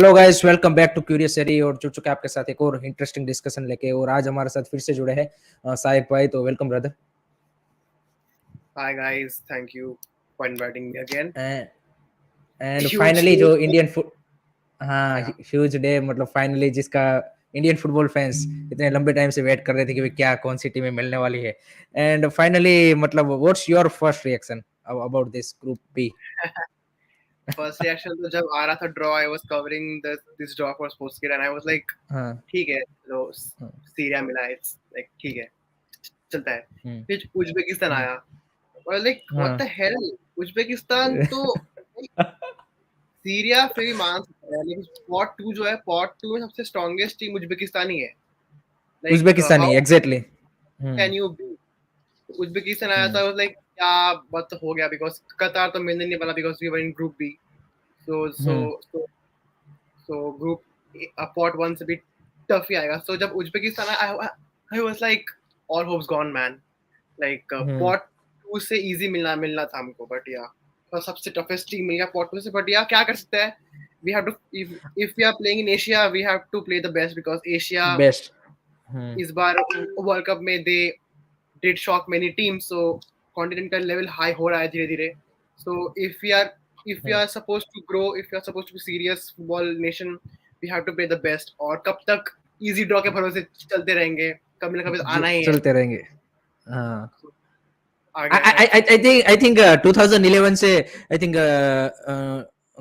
Hello guys, welcome back to curious सेरी और जुड़ चुके हैं आपके साथ एक और इंटरेस्टिंग डिस्कशन लेके। और आज हमारे साथ फिर से जुड़े हैं सायक भाई। तो welcome brother. Hi guys, thank you for inviting me again. And Huge finally day. जो इंडियन हाँ, Yeah. ह्यूज डे, मतलब फाइनली जिसका इंडियन फुटबॉल फैंस इतने लंबे टाइम से वेट कर रहे थे कि भाई क्या कौन सी टीमें मिलने वाली है। एंड फाइनली मतलब what's your first reaction about this group B? First reaction तो जब आ रहा था draw, I was covering this draw for Sportskeeda and I was like, हाँ ठीक है, तो हाँ, सीरिया मिला, it's like ठीक है, चलता है. हम्म, फिर उज्बेकिस्तान हम्म, आया, और like what हाँ। the hell, उज्बेकिस्तान तो सीरिया फिर भी मान सकता है, लेकिन पॉट टू जो है, पॉट टू में सबसे स्ट्रॉन्गेस्ट टीम उज्बेकिस्तान ही है. Like Uzbekistani how exactly. can you be? Uzbekistan आया हम्म, था, लाइक क्या बात तो हो गया, बिकॉज कतार तो मिलने नहीं वाला, because we were in group B. So so hmm, so so group pot one से भी टफ ही आएगा. सो जब उज्बेकिस्तान आया, I was like all hopes gone man. Like hmm, pot two से इजी मिलना मिलना था हमको, बट या तो सबसे टफेस्ट टीम मिल गया पॉट टू से. बट या क्या कर सकते हैं, we have to, if we are playing in Asia, we have to play the best, because Asia best. इस बार वर्ल्ड कप में दे did shock many teams. So continental level high हो रहा है धीरे धीरे. So if we are supposed to grow, if we are supposed to be serious football nation, we have to play the best. और कब तक easy draw के भरोसे चलते रहेंगे, कभी ना कभी तो आना ही है. चलते रहेंगे। हाँ, So, आ I गया है. I think 2011 से आई थिंक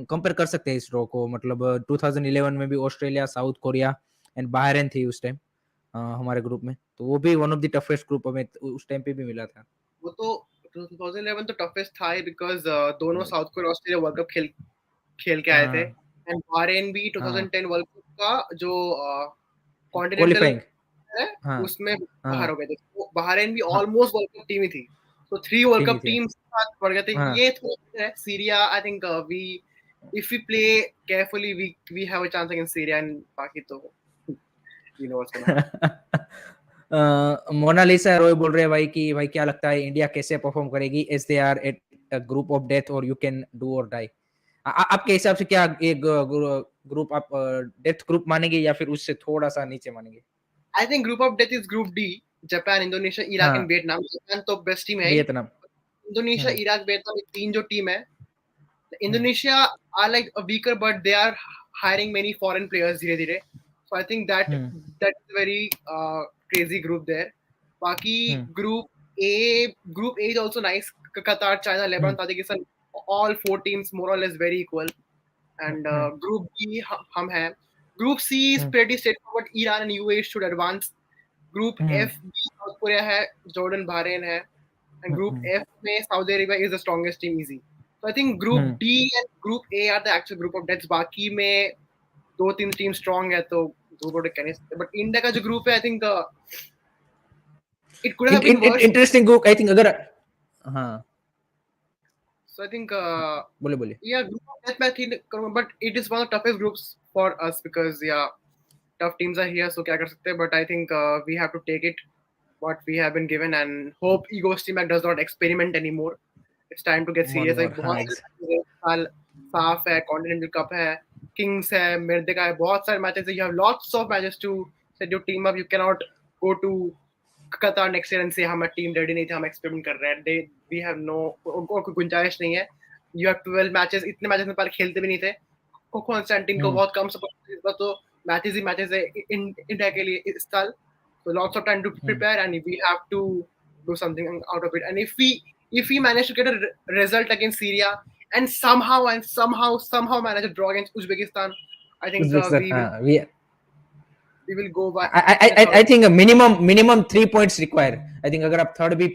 कंपेयर कर सकते हैं इस ड्रॉ को। मतलब 2011 में भी Australia, south Korea and Bahrain थी उस टाइम हमारे ग्रुप में। तो वो भी one of the toughest group हमें उस टाइम पे भी मिला था। वो तो 2011 तो टफेस्ट था ही, बिकॉज दोनों hmm, South Korea Australia world cup खेल खेल के आए थे. हाँ एंड बहरीन भी हाँ, 2010 वर्ल्ड कप का जो कॉन्टिनेंटल क्वालिफाइंग। है, हाँ उसमें बाहर हाँ हो गए थे. तो बहरीन भी हाँ, ऑलमोस्ट वर्ल्ड कप टीम ही थी. तो 3 वर्ल्ड टीम ही कप थे। टीम साथ पड़ गए थे. हाँ। ये थोड़ा है Syria. I think we if we play carefully, we have a chance against Syria, and बाकी तो you know what's gonna happen. Monalisa Roy बोल रहे हैं भाई कि भाई क्या लगता है इंडिया कैसे परफॉर्म करेगी as they are at group of death और यू कैन डू और डाई? आपके हिसाब से क्या एक ग्रुप आप डेथ ग्रुप मानेंगे या फिर उससे थोड़ा सा नीचे मानेंगे? I think group of death is group D. Japan, Indonesia, Iraq and हाँ, Vietnam. Japan तो बेस्ट टीम है ही. वियतनाम। इंडोनेशिया, हम्म, इराक, वियतनाम, ये तीन जो टीम है. हम्म, Indonesia are like a weaker, but they are hiring many foreign players धीरे धीरे. So I think that hmm, that's a very crazy group there. बाकी हम्म, group A is also nice. Qatar, China, hmm, Lebanon, Tajikistan, all four teams more or less very equal. And hmm, group B हम हैं. Group C is hmm, pretty straightforward. Iran and UAE should advance. Group hmm, F B South Korea है, Jordan, Bahrain है. And Group hmm, F में Saudi Arabia is the strongest team easy. So I think Group hmm, D and Group A are the actual group of deaths. बाकी में दो तीन team strong है, तो group of death कह नहीं सकते. बट इंडिया का जो ग्रुप है, I think it could have been worse. Interesting group I think. अगर हाँ, So I think बोले बोले। yeah, group of death मैं ठीक करूँगा, but it is one of the toughest groups for us, because yeah, tough teams are here. So क्या कर सकते हैं? But I think we have to take it what we have been given and hope Ego Steamac does not experiment anymore. It's time to get one serious. Like मोर। हाँ, बहुत सारे साल साफ है, कॉन्टिनेंटल कप है, किंग्स है, मिर्दे का है, बहुत सारे मैचेस है. You have lots of matches to set your team up. You cannot go to Qatar next year and say हम टीम रेडी नहीं थे, हम एक्सपेरिमेंट कर रहे हैं. They we have no कोई गुंजाइश नहीं है. You have 12 मैचेस, इतने मैचेस में पहले खेलते भी नहीं थे. कॉन्स्टेंटिन को बहुत कम सपोर्ट, इस बार तो मैचेस ही मैचेस है इंडिया के लिए इस साल. So lots of time to prepare, and we have to do something out of it. And if we manage to get a result against Syria, and somehow manage a draw against Uzbekistan, I think Uzbekistan. we will हाँ, we will go by in a I think minimum 3 points require. I think अगर आप third भी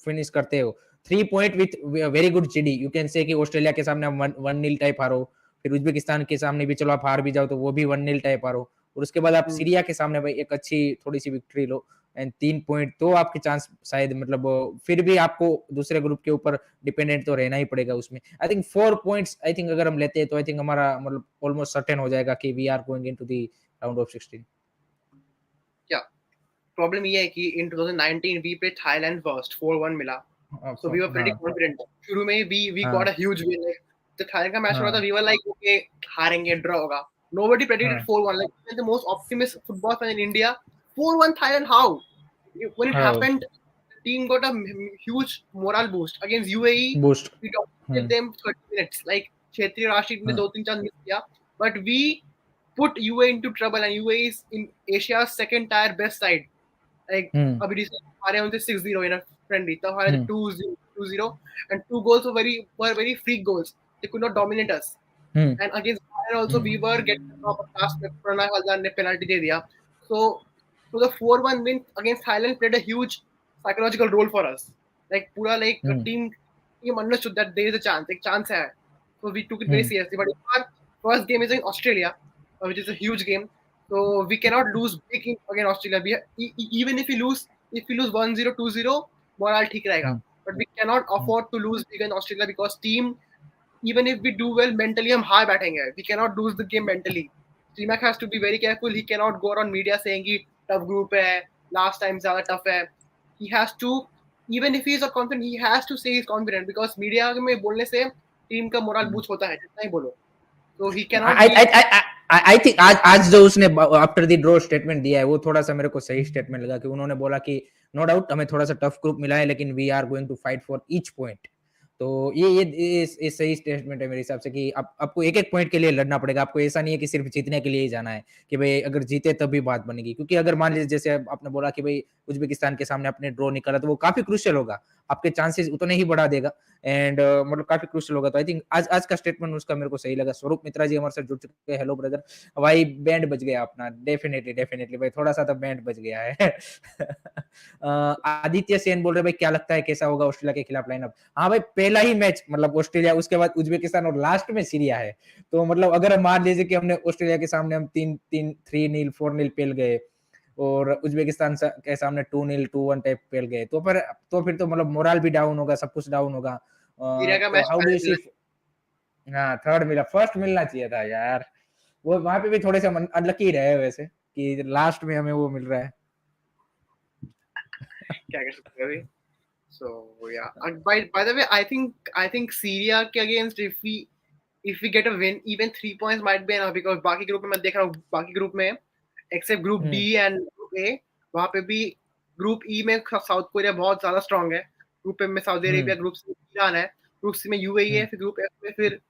finish करते हो, 3 point with very good GD, you can say कि Australia के सामने आप 1-0 टाइप हारो, फिर उज्बेकिस्तान के सामने भी चलो आप हार भी जाओ तो वो भी 1-0 टाइप हारो, और उसके बाद आप सीरिया के सामने भाई एक अच्छी थोड़ी सी विक्ट्री लो एंड 3 पॉइंट, तो आपके चांस शायद मतलब फिर भी आपको दूसरे ग्रुप के ऊपर डिपेंडेंट तो रहना ही पड़ेगा उसमें। I think 4 points I think अगर हम लेते हैं तो आई थिंक हमारा मतलब ऑलमोस्ट सर्टेन हो जाएगा कि we are going into the round of 16। yeah. Problem ये है कि in 2019 we played Thailand first, 4-1 मिला. So we were pretty हाँ confident. शुरू में we got हाँ a huge win. Like, जब Thailand का मैच हो रहा था, हाँ we were like okay, हारेंगे, draw होगा. Nobody predicted हाँ 4-1. Like even the most optimist football fan in India, 4-1 Thailand. How? When it हाँ happened, the team got a huge moral boost against UAE. Boost We dominated them 30 minutes. Like Kshetriya Rashid ने हाँ 2-3 chance miss किया, but we put UAE into trouble, and UAE is in Asia's second tier best side. Like हम्म अभी recently हारे उनसे 6-0 in a friendly. तब हारे थे हम्म 2-0, 2-0, and two goals were very freak goals. They could not dominate us. Hmm And against Bayern also we were getting the top of last में प्रणय हलदार ने penalty दे दिया. So the 4-1 win against Thailand played a huge psychological role for us. Like पूरा like hmm team understood that there is a chance, एक chance है. So we took it very hmm seriously. But our first game is in Australia, which is a huge game. So we cannot lose big against Australia. Even if we lose 1-0, 2-0, morale ठीक रहेगा. हम्म But we cannot afford to lose big in Australia because team, even if we do well mentally, हम हार बैठेंगे. We cannot lose the game mentally. T-Mac has to be very careful. He cannot go around media saying कि tough group है, last time ज़्यादा tough है. He has to, even if he is not confident, he has to say he's confident because media में बोलने से team का moral boost होता है, जितना ही बोलो. So he cannot I be. I I think आज जो उसने आफ्टर द ड्रॉ स्टेटमेंट दिया है वो थोड़ा सा मेरे को सही स्टेटमेंट लगा कि उन्होंने बोला कि नो डाउट हमें थोड़ा सा टफ ग्रुप मिला है लेकिन we are going to fight for each point. तो ये सही स्टेटमेंट है मेरे हिसाब से कि आपको एक एक पॉइंट के लिए लड़ना पड़ेगा. आपको ऐसा नहीं है कि सिर्फ जीतने के लिए ही जाना है कि भाई अगर जीते तभी बात बनेगी. क्योंकि अगर मान लीजिए जैसे आपने बोला कि भाई उज्बेकिस्तान के सामने अपने ड्रॉ निकाला तो वो काफी क्रूशियल होगा. आपके चांसेस उतने ही बढ़ा देगा एंड मतलब काफी क्रूशियल होगा. तो आई थिंक आज का स्टेटमेंट उसका मेरे को सही लगा. स्वरूप मित्रा जी हमारे साथ जुड़ चुके हैं. Hello brother. भाई बैंड बज गया अपना. डेफिनेटली डेफिनेटली भाई थोड़ा सा तो बैंड बज गया है. आदित्य सेन बोल रहे भाई क्या लगता है कैसा होगा ऑस्ट्रेलिया के खिलाफ लाइनअप. हाँ भाई पहला ही मैच मतलब ऑस्ट्रेलिया उसके बाद उज्बेकिस्तान और लास्ट में सीरिया है. तो मतलब अगर मान लीजिए कि हमने ऑस्ट्रेलिया के सामने हम 3-3 3-0 4-0 पेल गए और उज्बेकिस्तान के सामने 2-0 2-1 टाइप पेल गए तो फिर तो मतलब मोरल भी डाउन होगा. सब कुछ डाउन होगा. सीरिया का तो match how do final you see. मिला. हाँ थर्ड मिला. फर्स्ट मिलना चाहिए था यार. वो वहां पे भी थोड़े से अनलकी रहे वैसे कि लास्ट में हमें वो मिल रहा है. क्या कर सकते हैं अभी. So yeah. By the way, I think Syria के against if we get a win, even 3 points might be enough because बाकी ग्रुप में मैं देख रहा हूँ बाकी ग्रुप में except group D and group A वहाँ पे भी ग्रुप E में साउथ कोरिया बहुत ज्यादा स्ट्रांग है. ग्रुप M में सऊदी अरेबिया, ग्रुप C में ईरान है, ग्रुप C में UAE है, फिर ग्रुप F में फिर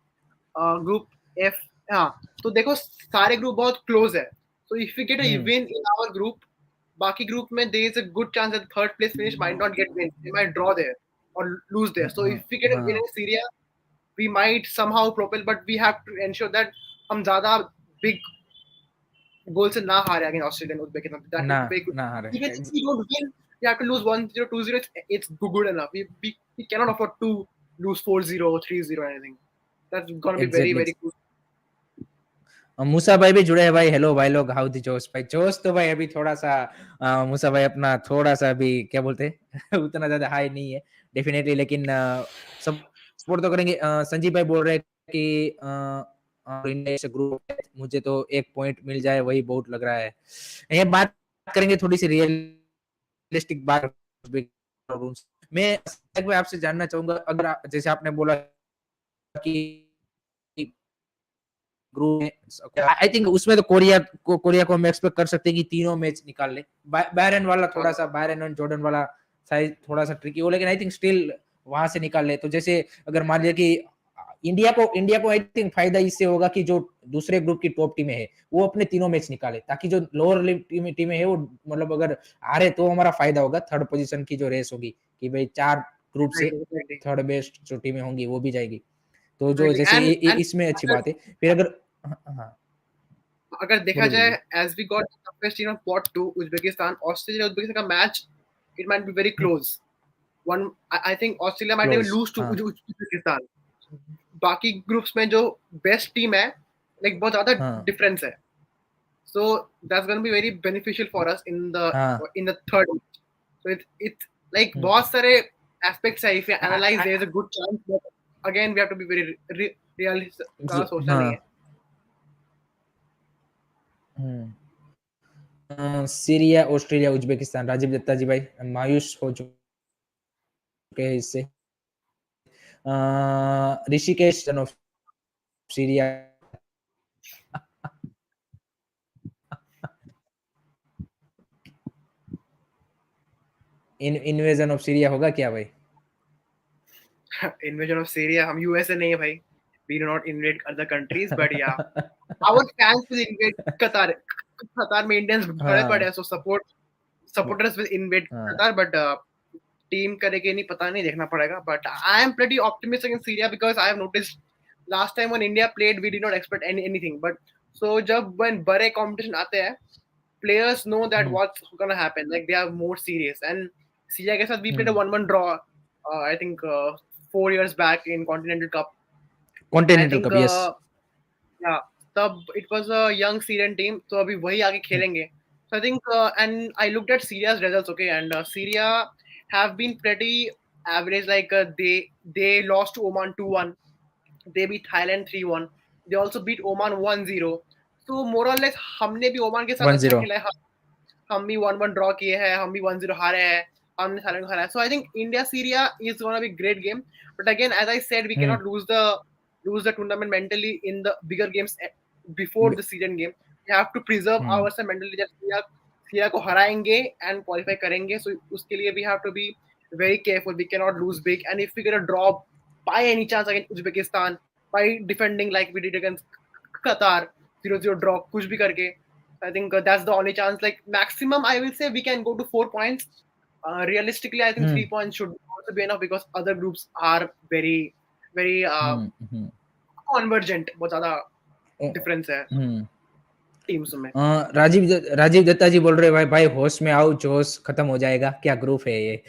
ग्रुप F. हाँ तो देखो सारे ग्रुप बहुत क्लोज है. So if we get a win in our group, बाकी ग्रुप में there is a good chance that third place finish might not get win. They might draw there or lose there. So if we get a win in Syria, we might somehow propel, but we have to ensure that हम ज्यादा big goal से ना हारे against Australia and Uzbekistan. That ना would be good. ना हारे. Even if we don't win, we have to lose 1-0, 2-0. It's good enough. We cannot afford to lose 4-0 or 3-0 or anything. That's gonna be very exactly. very good. मूसा भाई भी जुड़े हैं भाई. Hello भाई लोग. How the जोश भाई. जोश तो भाई अभी थोड़ा सा मूसा भाई अपना थोड़ा सा अभी क्या बोलते हैं उतना ज्यादा हाई नहीं है डेफिनेटली लेकिन सपोर्ट तो करेंगे. संजीव भाई बोल रहे हैं कि इंडिया से ग्रुप मुझे तो एक पॉइंट मिल जाए वही बहुत लग रहा है. ये बात करेंगे थोड़ी सी रियलिस्टिक बात. मैं आपसे जानना चाहूंगा अगर जैसे आपने बोला कि ग्रुप आई थिंक उसमें तो कोरिया को हम एक्सपेक्ट कर सकते हैं कि तीनों मैच निकाल ले. बायरन वाला थोड़ा सा बायरन और जॉर्डन वाला साइज थोड़ा सा ट्रिकी हो लेकिन आई थिंक स्टिल वहां से निकाल ले. तो जैसे अगर मान लिया कि इंडिया को आई थिंक फायदा इससे होगा कि जो दूसरे ग्रुप की टॉप टीमें है वो अपने तीनों मैच निकाले ताकि जो लोअर टीमें है वो मतलब अगर हारे तो हमारा फायदा होगा. थर्ड पोजीशन की जो रेस होगी कि भाई 4 ग्रुप से थर्ड बेस्ट जो टीमें होंगी वो भी जाएगी. तो जो जैसे इसमें अच्छी बात है. फिर अगर हाँ अगर देखा बोलिए जाए बोलिए. as we got the toughest team of pot 2 Uzbekistan Australia Uzbekistan का match it might be very close. I think Australia might even close. lose to हाँ उज्बेकिस्तान. बाकी ग्रुप्स में जो बेस्ट टीम है लाइक बहुत ज्यादा हाँ डिफरेंस है. So that's going to be very beneficial for us in the हाँ. third match. So it's like बहुत सारे aspects है. If you analyze, there is a good chance, but again we have to be very realistic. ज़्यादा सोचना नहीं है. Syria Australia Uzbekistan. Rajiv Datta ji भाई मायूस हो चुके हैं इससे. ऋषिकेश जन of Syria invasion of Syria होगा क्या भाई? Invasion of Syria, हम USA नहीं है भाई. We do not invade other countries, but yeah, our fans will invade Qatar. Qatar में Indians भरे पड़े हाँ हैं, so supporters will invade हाँ Qatar, but team करेगी नहीं पता नहीं, देखना पड़ेगा. But I am pretty optimistic in Syria because I have noticed last time when India played, we did not expect anything. But so जब when बड़े competition आते हैं, players know that what's gonna happen. Like they are more serious. And Syria के साथ we played a 1-1 draw. I think 4 years back in Continental Cup. And I continental think cup, yes. yeah, तब it was a young Syrian team. तो अभी वही आगे खेलेंगे. So I think and I looked at Syria's results. Okay, and Syria have been pretty average. Like they lost to Oman 2-1. They beat Thailand 3-1. They also beat Oman 1-0. So more or less हमने भी Oman के साथ अच्छा 1-0. खेला है. हम भी 1-1 draw किए हैं, हम भी 1-0 हारे हैं, हमने थाईलैंड को हराया. So I think India Syria is gonna be great game. But again as I said we can not lose the tournament mentally in the bigger games before the season game. We have to preserve ourselves mentally that Syria को हराएंगे and qualify करेंगे. So उसके लिए we have to be very careful. We cannot lose big. And if we get a draw by any chance against Uzbekistan, by defending like we did against Qatar, 0-0 draw, कुछ भी करके, I think that's the only chance. Like maximum, I will say we can go to 4 points. Realistically, I think 3 points should also be enough because other groups are very, very convergent. बहुत ज़्यादा difference है teams में. राजीव दत्ता जी बोल रहे हैं, भाई होश में आओ, जोश खत्म हो जाएगा, क्या ग्रुप है ये?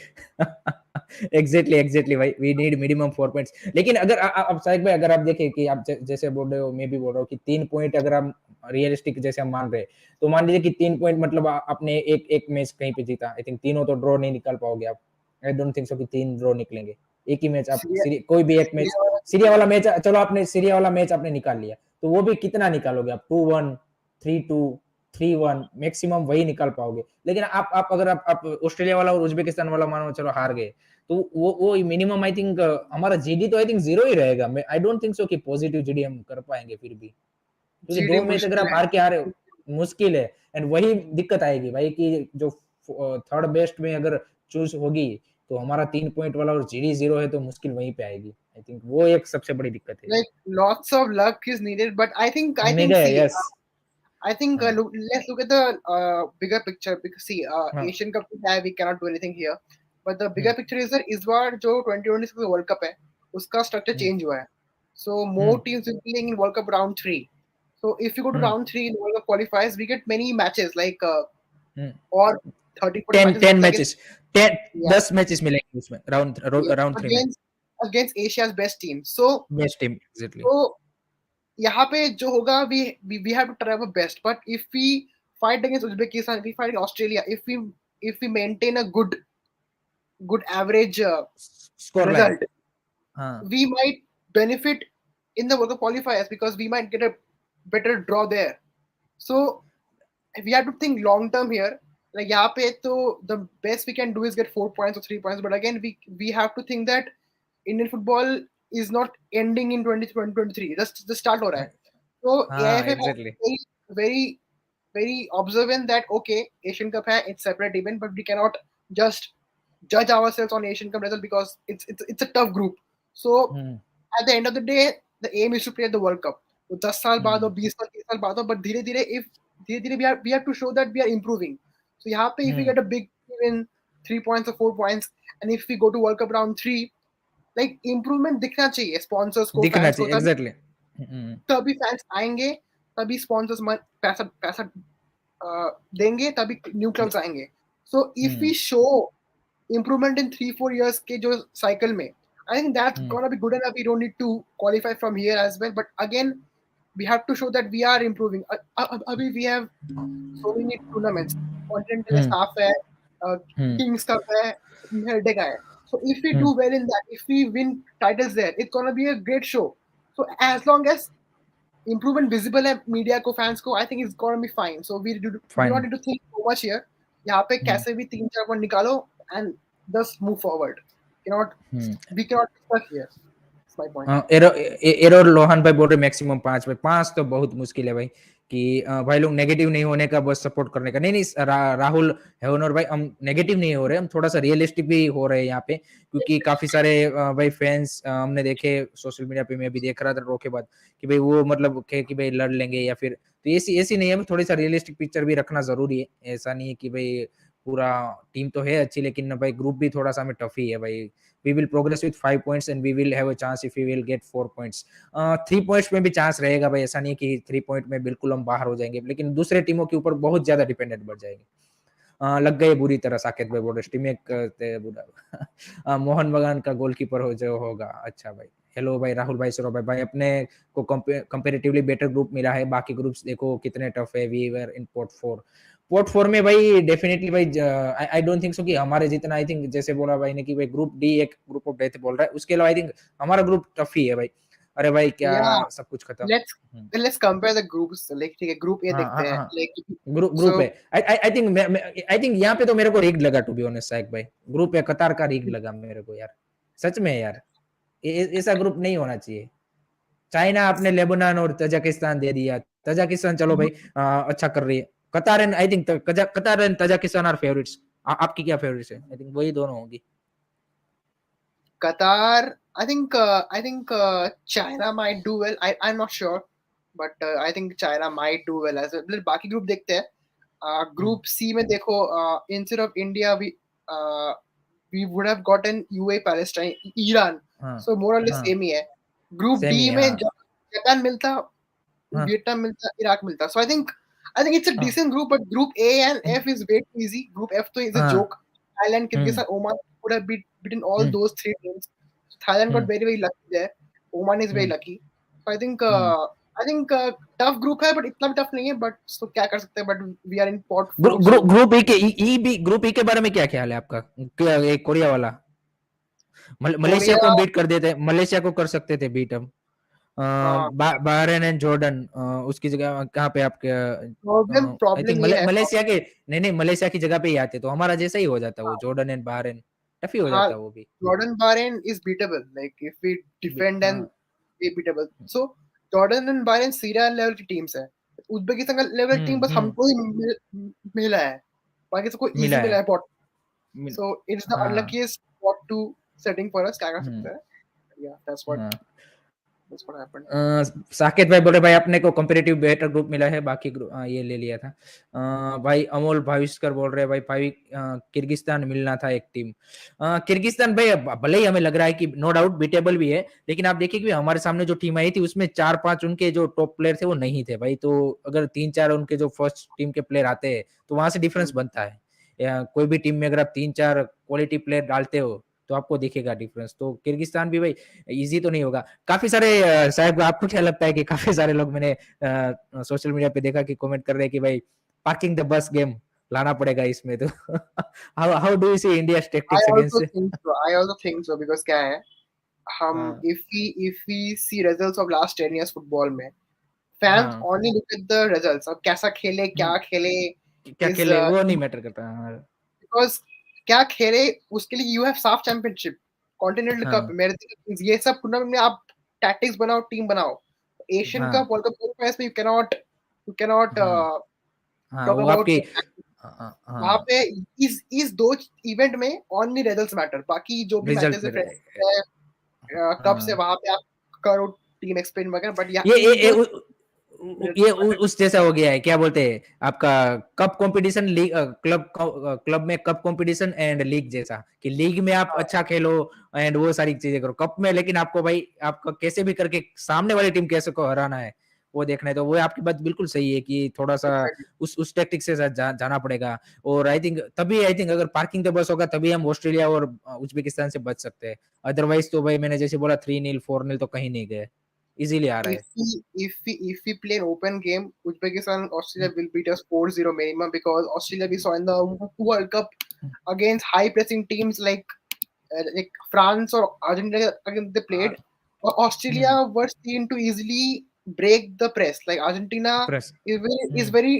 एग्जैक्टली भाई, वी नीड मिनिमम 4 पॉइंट्स. लेकिन अगर अब साइक भाई, अगर आप देखें कि आप जैसे बोल रहे हो, मैं भी बोल रहा हूँ कि 3 पॉइंट अगर हम रियलिस्टिक जैसे हम मान रहे हैं, तो मान लीजिए कि 3 पॉइंट मतलब आपने एक मैच कहीं पे जीता. आई थिंक तीनों तो ड्रॉ नहीं निकाल पाओगे आप. आई डोंट थिंक सो कि 3 ड्रॉ निकलेंगे. एक ही मैच आप कोई भी एक मैच, सीरिया वाला मैच, चलो आपने सीरिया वाला मैच आपने निकाल लिया, तो वो भी कितना निकालोगे आप? 2-1, 3-2, 3-1 मैक्सिमम वही निकाल पाओगे. लेकिन आप अगर आप ऑस्ट्रेलिया वाला और उज्बेकिस्तान वाला मानो चलो हार गए, तो वो मिनिमम आई थिंक हमारा जीडी तो आई थिंक 0 ही रहेगा. मैं आई डोंट थिंक सो कि पॉजिटिव जीडी हम कर पाएंगे फिर भी, क्योंकि 2 मैच अगर आप हार के आ रहे हो, मुश्किल है. एंड वही दिक्कत आएगी भाई कि जो थर्ड बेस्ट में अगर चूज होगी, तो हमारा 3 पॉइंट वाला और जीडी 0 है, तो मुश्किल वहीं पे आएगी. आई थिंक वो एक सबसे बड़ी दिक्कत है. Like lots of luck is needed, but I think see, yes. I think let's look at the bigger picture because see, Asian Cup we cannot do anything here, but the bigger picture is that इस बार जो 2026 World Cup है, उसका structure change हुआ है. So more teams will be playing in World Cup round 3. So if you go to round 3 in World Cup qualifiers, we get many matches like or 30-40 10 matches. 10 matches मिलेंगे उसमें round 3 में against Asia's best team. So best team, exactly. so यहाँ पे जो होगा we have to try our best. But if we fight against Uzbekistan, if we fight against Australia, if we maintain a good average score result, हाँ. we might benefit in the World Cup qualifiers because we might get a better draw there. So we have to think long term here. Like यहाँ पे तो the best we can do is get 4 points or 3 points. But again, we have to think that Indian football is not ending in 2023. Just the start हो रहा है. So AIFF is very, very, very observant that okay, Asian Cup है, it's separate event, but we cannot just judge ourselves on Asian Cup result because it's a tough group. So at the end of the day, the aim is to play the World Cup. तो 10 साल बाद हो, 20 साल, 30 साल बाद हो, but धीरे-धीरे we have to show that we are improving. So यहाँ पे if we get a big win, 3 points or 4 points, and if we go to World Cup round 3, like improvement दिखना चाहिए sponsors को, fans को, exactly. तभी fans आएंगे, तभी sponsors पैसा देंगे, तभी new clubs आएंगे. So if we show improvement in 3-4 years के जो cycle में, I think that's gonna be good enough. We don't need to qualify from here as well. But again, we have to show that we are improving. Abhi we have so many tournaments. Continental staff hai, Kings Cup hai, Herde ka hai. So if we do well in that, if we win titles there, it's gonna be a great show. So as long as improvement visible hai media ko, fans ko, I think it's gonna be fine. So we do not need to think so much here. यहाँ पे कैसे भी 3-4 point निकालो and just move forward. We cannot be stuck here. my point. Arrow Lohan भाई बोल रहे maximum 5 भाई, 5 तो बहुत मुश्किल है भाई कि भाई लोग नेगेटिव नहीं होने का, बस सपोर्ट करने का। नहीं नहीं राहुल हेवन और भाई हम नेगेटिव नहीं हो रहे, हम थोड़ा सा रियलिस्टिक भी हो रहे हैं यहाँ पे, क्योंकि काफी सारे भाई फैंस हमने देखे सोशल मीडिया पे, मैं भी देख रहा था ड्रॉ के बाद कि भाई वो मतलब कि भाई लड़ लेंगे या फिर, तो ऐसी ऐसी नहीं है, थोड़ी सा रियलिस्टिक पिक्चर भी रखना जरूरी है। ऐसा नहीं है कि भाई पूरा टीम तो है अच्छी, लेकिन भाई ग्रुप भी थोड़ा सा हमें टफ ही है भाई। We will progress with 5 points and we will have a chance if we will get 4 points. 3 points में भी चांस रहेगा भाई, ऐसा नहीं कि 3 पॉइंट में बिल्कुल हम बाहर हो जाएंगे, लेकिन दूसरे टीमों के ऊपर बहुत ज्यादा डिपेंडेंट बढ़ जाएंगे। लग गए बुरी तरह साकेत भाई बोल रहे टीम करते बुरा। मोहन बगान का गोलकीपर हो जो होगा। अच्छा भाई, हेलो भाई राहुल भाई सौरभ भाई, भाई अपने को कंपेरेटिवली बेटर ग्रुप मिला है, बाकी ग्रुप्स देखो कितने टफ है। वी वर इन पोर्ट 4 में भाई डेफिनेटली भाई आई डोंट थिंक सो कि हमारे जितना, आई थिंक जैसे बोला भाई ने कि भाई ग्रुप डी एक ग्रुप ऑफ डेथ बोल रहा है, उसके अलावा आई थिंक हमारा ग्रुप टफ ही है भाई। अरे भाई क्या Yeah, सब कुछ खत्म। let's compare the groups. Like ठीक है, ग्रुप ए हाँ देखते हाँ हैं। हाँ, Like ग्रुप so है। आई थिंक यहाँ पे तो मेरे को रिग लगा टू बी ऑनेस्ट साइक भाई, ग्रुप है कतार का रिग लगा मेरे को यार, सच में यार। ऐसा ग्रुप नहीं होना चाहिए। चाइना आपने लेबनान और तजाकिस्तान दे दिया, तजाकिस्तान चलो भाई अच्छा कर रही है। कतार एंड आई थिंक कतार एंड तजाकिस्तान आर फेवरेट्स। आपकी क्या फेवरेट्स है? आई थिंक वही दोनों होंगी। Qatar, I think China might do well. I'm not sure, but I think China might do well as well. बाकी ग्रुप देखते हैं। ग्रुप सी में देखो, instead of India we would have gotten UAE, Palestine, Iran. हाँ So more or less हाँ same ही है। Group same ही D है। में हाँ जापान मिलता, हाँ वियतनाम मिलता, इराक मिलता। So I think it's a हाँ decent group, but Group A and F is way too easy. Group F तो is a हाँ joke. Thailand, hmm Kyrgyzstan, Oman would have beaten all hmm those three teams. Thailand got hmm very lucky there. Oman is very hmm lucky. So hmm. I think tough group है, but इतना भी tough नहीं है. But so क्या कर सकते हैं? But we are in pot 4, so group ई के भी ग्रुप ई के बारे में क्या ख्याल है आपका? क्या ये कोरिया वाला मलेशिया Korea, को बीट कर देते, मलेशिया को कर सकते थे बीट हम। हाँ, बहरेन एंड जॉर्डन उसकी जगह कहाँ पे आपके? आई थिंक problem ये है। मलेशिया के, नहीं नहीं मलेशिया की जगह पे ही आते तो हमारा जैसा ही हो जाता वो, जॉर्डन एंड बहरेन टफ ही हो हाँ, जाता वो भी। Jordan Bahrain is beatable. Like if we defend and हाँ we beatable. So Jordan and Bahrain Syria level की teams है। उज्बेकिस्तान का लेवल टीम बस हमको ही मिला है। बाकी सबको मिला इजी मिला है है pot. Mill, So it's the हाँ unluckiest pot to setting for us. क्या कर हम्म, सकते हैं? Yeah, हाँ। that's what happened. साकेत भाई बोले भाई अपने को कंपेरेटिव बेटर ग्रुप मिला है, बाकी ग्रुप ये ले लिया था। भाई अमोल भाविस्कर बोल रहे हैं भाई किर्गिस्तान मिलना था एक टीम। किर्गिस्तान भाई भले ही हमें लग रहा है कि नो डाउट बीटेबल भी है, लेकिन आप देखिए कि हमारे सामने जो टीम आई थी उसमें 4-5 उनके जो टॉप प्लेयर थे वो नहीं थे भाई, तो अगर 3-4 उनके जो फर्स्ट टीम के प्लेयर आते हैं तो वहां से डिफरेंस बनता है। या कोई भी टीम में अगर आप 3-4 क्वालिटी प्लेयर डालते हो तो आपको दिखेगा डिफरेंस। तो किर्गिस्तान भी भाई इजी तो नहीं होगा। काफी सारे साहब आपको क्या लगता है कि काफी सारे लोग मैंने सोशल मीडिया पे देखा कि कमेंट कर रहे हैं कि भाई पार्किंग द बस गेम लाना पड़ेगा इसमें तो। How do you see India I tactics also against? think so. I also think so because क्या है? हम हाँ if we see results of last 10 years football में, fans हाँ only look at the results. अब कैसा खेले, क्या खेले क्या is खेले वो नहीं मैटर करता। हाँ because क्या खेले उसके लिए you have साफ चैंपियनशिप, कॉन्टिनेंटल कप, हाँ मेरे ये सब टूर्नामेंट में आप टैक्टिक्स बनाओ, टीम बनाओ। एशियन हाँ कप, वर्ल्ड कप क्वालिफायर्स में you cannot हाँ हाँ talk वो about आपकी tactics। हाँ वहाँ हाँ पे इस दो इवेंट में ओनली रिजल्ट्स मैटर, बाकी जो भी मैचेस रिजल्ट है, मेरे। कप से हाँ वहाँ पे आप करो टीम एक्सप्लेन वगैरह, बट या ये इन दो ये मैटर। उस जैसा हो गया है, क्या बोलते हैं आपका cup competition, league club club में कप कंपटीशन एंड लीग जैसा, कि लीग में आप अच्छा खेलो एंड वो सारी चीजें करो, कप में लेकिन आपको भाई आपका कैसे भी करके सामने वाली टीम कैसे को हराना है वो देखना है। तो वो आपकी बात बिल्कुल सही है कि थोड़ा सा उस टेक्टिक से जाना पड़ेगा। और आई थिंक तभी, आई थिंक अगर पार्किंग द बस होगा तभी हम ऑस्ट्रेलिया और उज्बेकिस्तान से बच सकते हैं। अदरवाइज तो भाई मैंने जैसे बोला 3-0 4-0 तो कहीं नहीं गए, इजीली आ रहा if है। we play an open game, Uzbekistan and Australia will beat us 4-0 minimum, because Australia we saw in the World Cup against high pressing teams like France or Argentina against they played. Australia were seen to easily break the press. Like Argentina press is very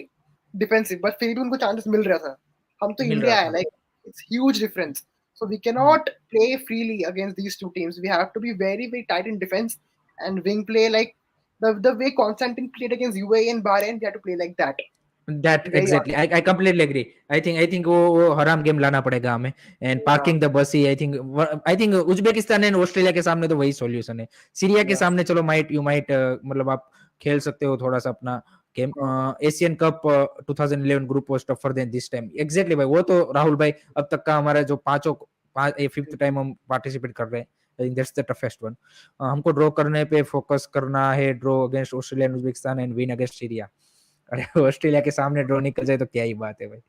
defensive, but फिर भी उनको chances मिल रहा था। हम तो मिल रहा India है, था। like it's huge difference. So we cannot play freely against these two teams. We have to be very, very tight in defense and wing play like the way Constantine played against UAE and Bahrain. We have to play like that. That Very exactly. I completely agree. I think वो हराम game लाना पड़ेगा हमें. And yeah, parking the bus he I think Uzbekistan and Australia के सामने तो वही solution है. सीरिया के yeah. सामने चलो माइट यू माइट मतलब आप खेल सकते हो थोड़ा सा अपना game. Asian cup 2011 group was tougher than this time. Exactly भाई, वो तो राहुल भाई अब तक का हमारा जो फिफ्थ टाइम हम पार्टिसिपेट कर रहे हैं. I think that's the toughest one. हमको ड्रॉ करने पे फोकस करना है. Draw against Australia and Uzbekistan and win against Syria. अरे ऑस्ट्रेलिया के सामने ड्रॉ निकल जाए तो क्या ही बात है भाई.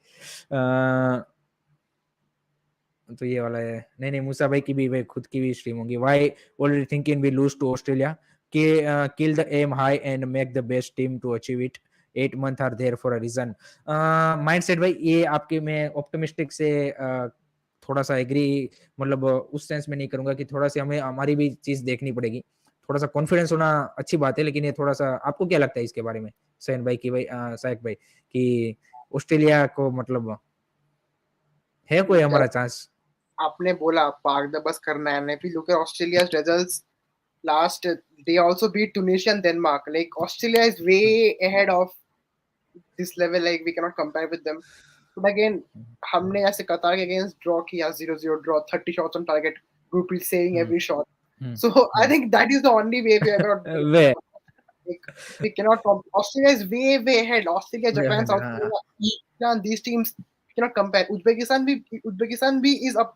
तो ये वाला है. नहीं नहीं, मूसा भाई की भी भाई खुद की भी स्ट्रीम होगी. Why already thinking we lose to Australia. Kill the aim high and make the best team to achieve it. 8 month are there for a reason. Mindset भाई, ये आपके मैं ऑप्टिमिस्टिक से थोड़ा सा एग्री, मतलब उस सेंस में नहीं करूंगा कि थोड़ा सा हमें हमारी भी चीज देखनी पड़ेगी. थोड़ा सा कॉन्फिडेंस होना अच्छी बात है, लेकिन ये थोड़ा सा आपको क्या लगता है इसके बारे में सैन भाई की भाई सायक भाई कि ऑस्ट्रेलिया को मतलब है कोई हमारा चांस? आपने बोला पार्क द बस करना है. if you look at Australia's results last, they also beat Tunisia and Denmark. Like Australia is way ahead of this level. Like we cannot compare with them. But again, हमने ऐसे कतार के against draw किया 0-0 draw 30 shots on target, Group is saving every shot. So I think that is the only way we are gonna beat way them. Like we cannot Australia is way ahead. Australia, Japan, South Korea, Iran, these teams cannot compare. Uzbekistan bhi is up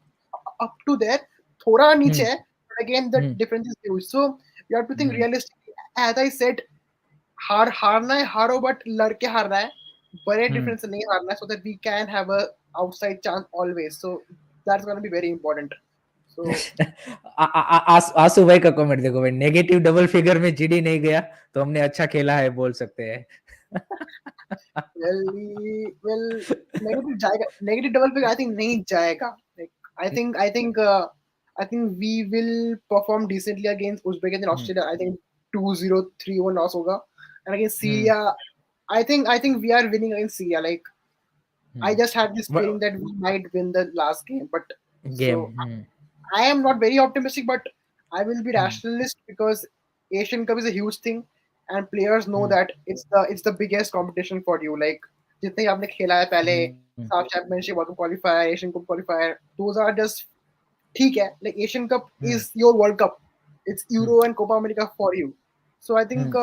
to there. थोड़ा नीचे है, but again the difference is huge. So you have to think realistically. As I said, हारना है हारो, but लड़के हारना है, बड़े डिफरेंस से नहीं हारना है, so that we can have a outside chance always. So that's going to be very important. So आंसू भाई का कमेंट देखो भाई, नेगेटिव डबल फिगर में जीडी नहीं गया तो हमने अच्छा खेला है बोल सकते हैं. well negative double pick I think नहीं जाएगा. Like I think we will perform decently against Uzbekistan and Australia. I think 2-0 3-1 loss होगा. And against Syria, I think we are winning against Syria. Like I just have this feeling that we might win the last game. But game. so I am not very optimistic, but I will be rationalist because Asian Cup is a huge thing, and players know that it's the biggest competition for you. Like जितने आपने खेला है पहले, साफ championship, world cup qualifier, Asian cup qualifier, those are just ठीक है. Like Asian Cup is your World Cup. It's Euro and Copa America for you. So I think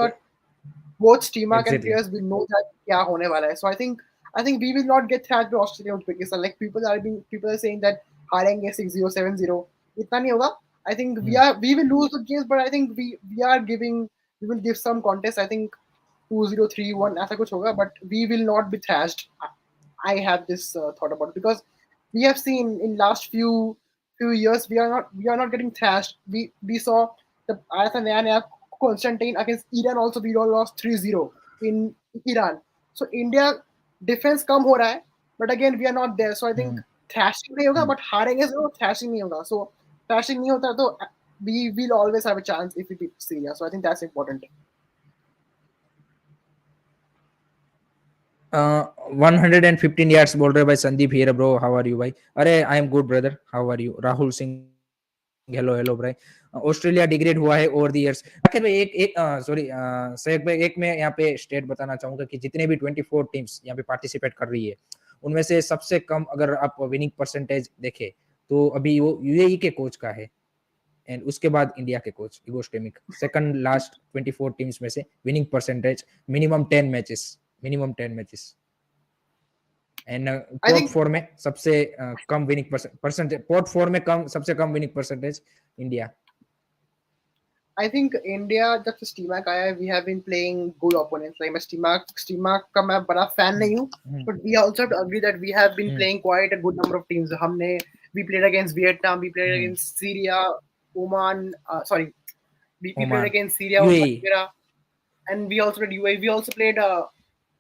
both T-Mac and exactly. players will know that क्या होने वाला है. So I think we will not get thrashed by Australia and Uzbekistan. Like people are saying that हारेंगे 6-0 7-0. इतना नहीं होगा. I think we will lose the games, but I think we will give some contest. I think 2-0 3-1 ऐसा कुछ होगा, but we will not be thrashed. I have this thought about it because we have seen in last few years we are not getting thrashed. We saw the आया था नया Constantine against Iran also. We all lost 3-0 in Iran. So India defense कम हो रहा है, but again we are not there. So I think thrashing नहीं होगा, but हारेंगे जरूर, thrashing नहीं होगा. So thrashing नहीं होता तो we will always have a chance if we beat Syria. So I think that's important. 115 yards बोल रहे भाई Sandeep here bro, how are you भाई? अरे I am good brother, how are you? Rahul Singh, hello hello भाई. Australia degrade हुआ है over the years. आखिर में एक सॉरी सैयद भाई, एक मैं यहाँ पे स्टेट बताना चाहूंगा कि जितने भी 24 टीम्स यहाँ पे पार्टिसिपेट कर रही है, उनमें से सबसे कम अगर आप विनिंग परसेंटेज देखें तो अभी वो यूएई के कोच का है, एंड उसके बाद इंडिया के कोच इगो स्टेमिक. सेकंड लास्ट 24 टीम्स में से winning percentage minimum 10 matches. And I top think 4 में सबसे कम विनिंग परसेंटेज, टॉप 4 में सबसे कम winning percentage India. I think India जब से Steamac आया है, we have been playing good opponents. Like मैं Steamac का मैं बड़ा fan नहीं हूँ, but we also have to agree that we have been playing quite a good number of teams. We played against Vietnam, we played against Syria, Oman, we played Oman, against Syria, UAE. Oman, and we also played UAE. We also played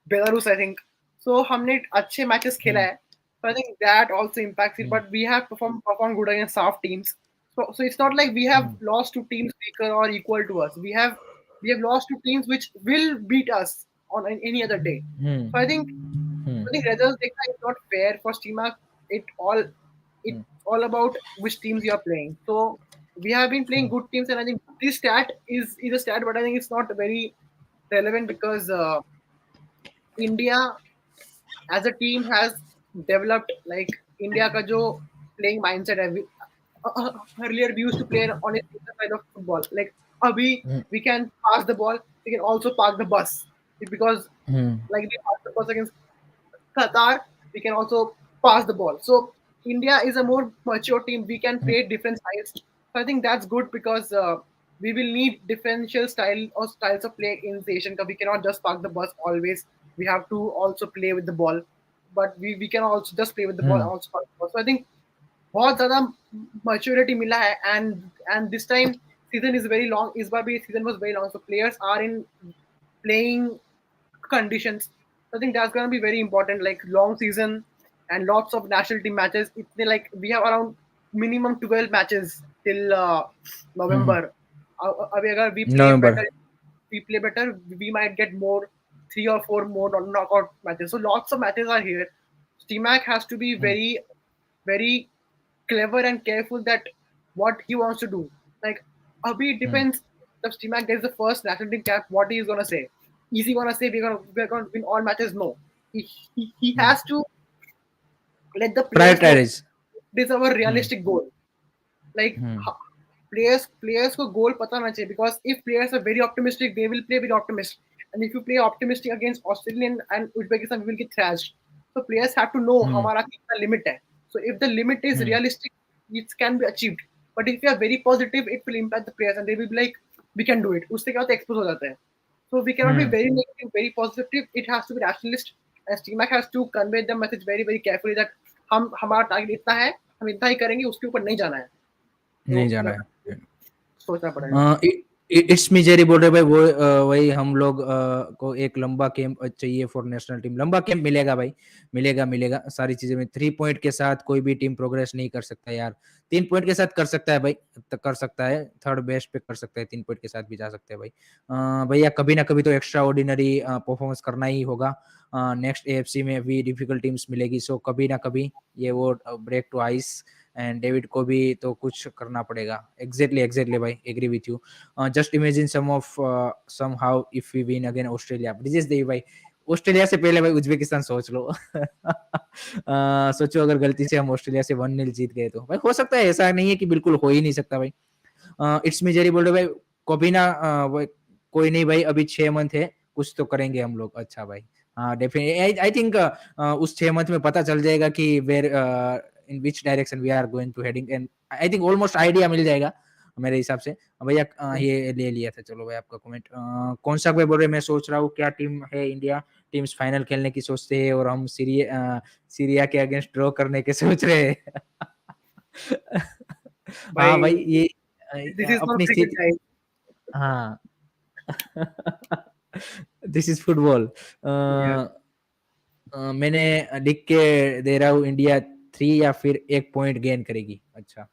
Belarus, I think. So हमने अच्छे matches खेला है. So I think that also impacts it. But we have performed good against soft teams. So it's not like we have lost to teams weaker or equal to us. We have lost to teams which will beat us on any other day. So I think results देखना is not fair for Steamac. it's all about which teams you are playing. So we have been playing good teams, and I think this stat is a stat, but I think it's not very relevant because India as a team has developed like India का जो playing mindset है. Earlier we used to play on a different kind of football. Like abhi we can pass the ball, we can also park the bus because like we passed the bus against Qatar, we can also pass the ball. So India is a more mature team. We can play different styles. So I think that's good because we will need differential style or styles of play in the Asian Cup. We cannot just park the bus always. We have to also play with the ball, but we can also just play with the ball and also park the ball. So I think बहुत ज़्यादा maturity मिला है and this time season is very long. इस बार भी season was very long, so players are in playing conditions. I think that's going to be very important. Like long season and lots of national team matches. Itne, like we have around minimum 12 matches till November. अभी अगर November. we play better, we might get more 3 or 4 more knockout matches. So lots of matches are here. Stimac has to be very, very clever and careful that what he wants to do. Like Abhi it depends. If Stimac gets the first national team cap, what he is gonna say? Is he gonna say we're gonna win all matches? No. He has to let the players know Prioritize. this is our realistic goal. Like players को goal पता ना चाहिए because if players are very optimistic, they will play very optimistic. And if you play optimistic against Australian and Uzbekistan, we will get thrashed. So players have to know हमारा कितना limit है. So if the limit is realistic, it can be achieved. But if you are very positive, it will impact the players and they will be like, we can do it. उससे क्या होता है expose हो जाता है. So we cannot be very negative, very positive. It has to be rationalist. And Steamac has to convey the message very, very carefully that हम हमारा target इतना है, हम इतना ही करेंगे, उसके ऊपर नहीं जाना है. नहीं जाना है. सोचना पड़ेगा. इट्स मी जेरी बोल रहे भाई वो वही हम लोग को एक लंबा कैंप चाहिए फॉर नेशनल टीम. लंबा कैंप मिलेगा भाई, मिलेगा सारी चीजें में. 3 पॉइंट के साथ कोई भी टीम प्रोग्रेस नहीं कर सकता यार. 3 पॉइंट के साथ कर सकता है भाई, कर सकता है. थर्ड बेस्ट पे कर सकता है. 3 पॉइंट के साथ भी जा सकते हैं भाई. भैया कभी ना कभी तो एक्स्ट्रा ऑर्डिनरी परफॉर्मेंस करना ही होगा. नेक्स्ट एएफसी में भी डिफिकल्ट टीम्स मिलेगी, सो कभी ना कभी ये वो break to ice and David को भी तो कुछ करना पड़ेगा. एग्जैक्टली भाई, agree with you. Just imagine somehow if we win again Australia. Brijesh Devi भाई, ऑस्ट्रेलिया से पहले भाई उज्बेकिस्तान सोच लो. सोचो अगर गलती से हम ऑस्ट्रेलिया से 1-0 जीत गए तो भाई हो सकता है. ऐसा नहीं है कि बिल्कुल हो ही नहीं सकता भाई. इट्स मी जेरी बोल रहे भाई कभी ना कोई नहीं भाई, अभी 6 मंथ है, कुछ तो करेंगे हम लोग. अच्छा भाई, हाँ डेफिनेटली. आई थिंक उस 6 मंथ में पता चल जाएगा कि where in which direction we are going to heading and I think almost idea मिल जाएगा मेरे हिसाब से. भैया ये ले लिया था. चलो भाई आपका कमेंट. कौन सा भाई बोल रहे मैं सोच रहा हूँ क्या टीम है इंडिया. टीम्स फाइनल खेलने की सोचते हैं और हम सीरिया के अगेंस्ट ड्रॉ करने के सोच रहे हैं. हाँ भाई ये This is not अपनी cricket, स्थिति. guys. हाँ. This is football. Yeah. मैंने लिख के दे रहा हूँ इंडिया 3 या फिर 1 पॉइंट गेन करेगी. अच्छा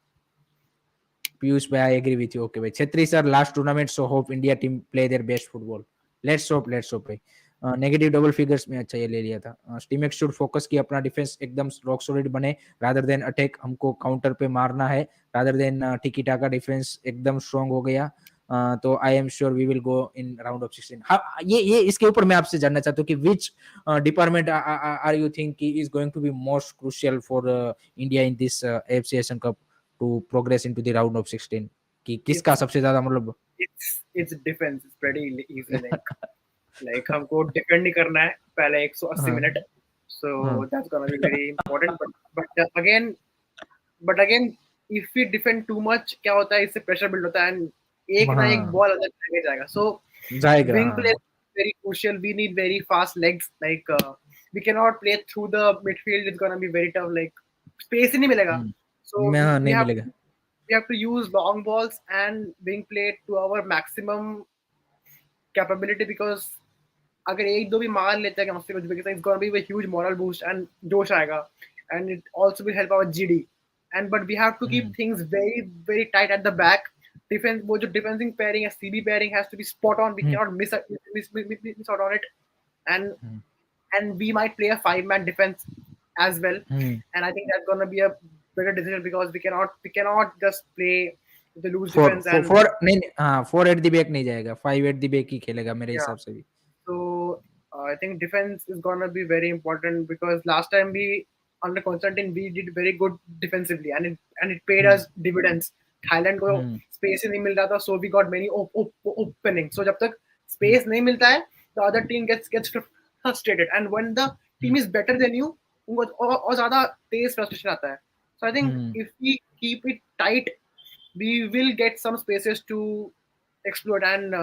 पीयूष भाई, I agree with you. Okay भाई. Chhetri sir, last tournament so hope India team play their best football. Let's hope भाई. नेगेटिव डबल फिगर्स में. अच्छा ये ले लिया था. टीमएक्स शुड फोकस की अपना डिफेंस एकदम रॉक सॉलिड बने रादर देन अटैक. हमको काउंटर पे मारना है रादर देन टिकी टाका. डिफेंस एकदम स्ट्रांग हो गया तो I am sure we will go in round of 16. हाँ ये इसके ऊपर मैं आपसे जानना चाहता हूँ कि which department are you think is going to be most crucial for India in this FC Asian cup to progress into the round of 16. कि किसका सबसे ज्यादा मतलब It's defense. It's pretty easy. Like हमको डिफेंड नहीं करना है पहले 180 minute. So that's gonna be very important. But again, if we defend too much, क्या होता है इससे प्रेशर बिल्ड होता है and एक ना एक बॉल अंदर चले जाएगा. So wing play is very crucial. We need very fast legs. Like we cannot play through the midfield. It's gonna be very tough. Like space ही नहीं मिलेगा. So we have to use long balls and wing play to our maximum capability because अगर एक दो भी मार लेते हैं Uzbekistan, it's gonna be a huge moral boost and जोश आएगा and it also will help our GD. And but we have to keep things very, very tight at the back. Defense, वो जो defending pairing है, CB pairing has to be spot on. We cannot miss out on it. And we might play a 5-man defense as well. And I think that's gonna be a better decision because we cannot just play the loose four defense four and four नहीं हाँ, 4 at the back नहीं जाएगा, 5 at the back ही खेलेगा मेरे yeah. हिसाब से भी। So I think defense is gonna be very important because last time we under Constantine we did very good defensively and it paid hmm us dividends. Thailand को हम्म space ही नहीं मिल रहा था, so we got many openings. So जब तक हम्म space नहीं मिलता है, the other team gets frustrated, and when the hmm team is better than you, उनको और ज़्यादा तेज frustration आता है. So I think hmm if we keep it tight, we will get some spaces to explode, and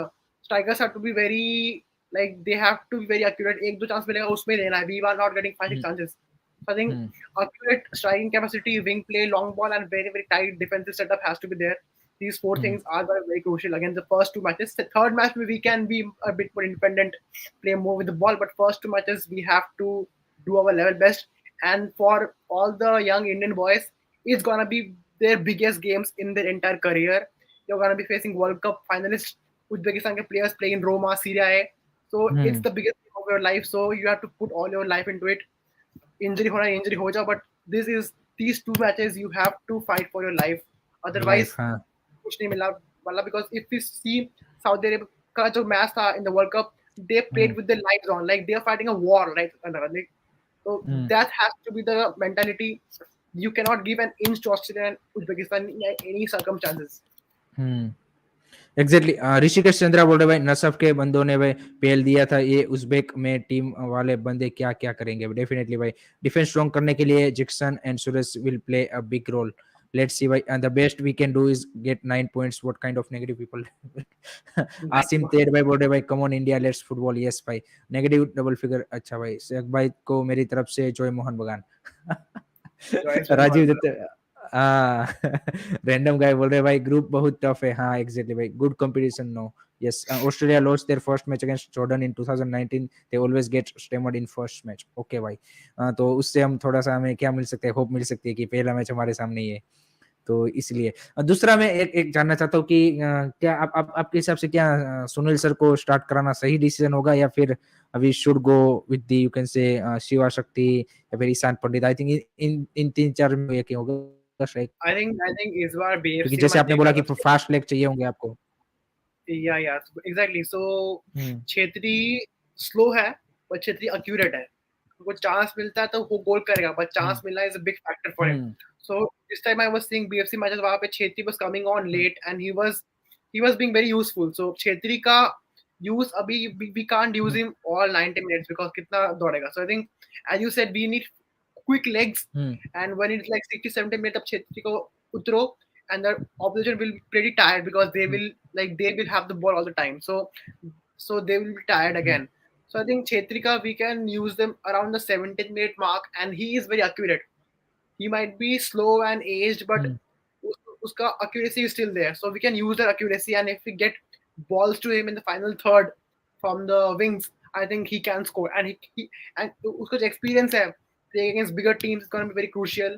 strikers have to be very like they have to be very accurate. एक दो chance मिलेगा उसमें लेना है. We are not getting 5 6 hmm chances. So I think hmm accurate striking capacity, wing play, long ball, and very very tight defensive setup has to be there. These four hmm things are very crucial against the first two matches. The third match we can be a bit more independent, play more with the ball, but first two matches we have to do our level best. And for all the young Indian boys, it's gonna be their biggest games in their entire career. You're gonna be facing World Cup finalists, Uzbekistan players playing Roma, Serie A. So it's hmm the biggest game of your life. So you have to put all your life into it. Injury ho ja, but these two matches you have to fight for your life. Life Otherwise, हाँ कुछ नहीं मिला वाला, because if we see Saudi Arabia का जो match था in the World Cup, they played hmm with their lives on, like they are fighting a war, right? Like, so hmm that has to be the mentality. You cannot give an inch to Australia and Uzbekistan in any circumstances. Hmm exactly Rishikesh Chandra बोल रहे भाई, नसफ के बंदों ने भाई पेल दिया था, ये उज्बेक में टीम वाले बंदे क्या क्या करेंगे। डेफिनेटली भाई डिफेंस स्ट्रॉन्ग करने के लिए Jeakson and Suresh will play a big role. Let's see भाई, the best we can do is get 9 points. What kind of negative people. Asim Tej भाई बोल रहे भाई come on India let's football. Yes भाई, नेगेटिव डबल फिगर। अच्छा भाई, शेख भाई को मेरी तरफ से जॉय मोहन बगान। Joyce Rajiv Verma. दत्त। हाँ। रैंडम गाय बोल रहे भाई ग्रुप बहुत टफ है। हाँ एग्जैक्टली भाई, good competition no. Yes, Australia lost their first match against Jordan in 2019, they always get stammered in first match. Okay भाई, तो उससे हम थोड़ा सा, हमें क्या मिल सकता है, होप मिल सकती है कि पहला मैच हमारे सामने ही है, तो इसलिए। दूसरा मैं एक जानना चाहता हूँ कि क्या आपके हिसाब से क्या सुनील सर को स्टार्ट कराना सही डिसीजन होगा, या फिर अभी should go with the you can say Shiva शक्ति या फिर ईशान पंडित। आई थिंक इन इन 3-4 में एक ही होगा शायद, I think इस बार क्योंकि BFC जैसे मैं आपने देख बोला रहा कि था. फास्ट लेग चाहिए होंगे आपको। या एग्जैक्टली. सो हम्म छेत्री स्लो है पर छेत्री एक्यूरेट है. वो चांस मिलता है तो वो गोल करेगा, बट चांस हम्म मिलना is a big factor for him. Hmm so this time I was seeing BFC matches, वहां पे Chhetri was coming on late and he was being very useful. So Chhetri का यूज अभी we can't use hmm him all 90 minutes because कितना दौड़ेगा. So I think as you said we need quick legs, hmm and when it's like 60 70 minutes तब छेत्री को उतरो, and the opposition will be pretty tired because hmm they will have the ball all the time. So they will be tired hmm again. So I think Chetrika, we can use them around the 17th minute mark, and he is very accurate. He might be slow and aged, but hmm uska accuracy is still there. So we can use that accuracy, and if we get balls to him in the final third from the wings, I think he can score. And he and uska jo experience hai playing against bigger teams is going to be very crucial.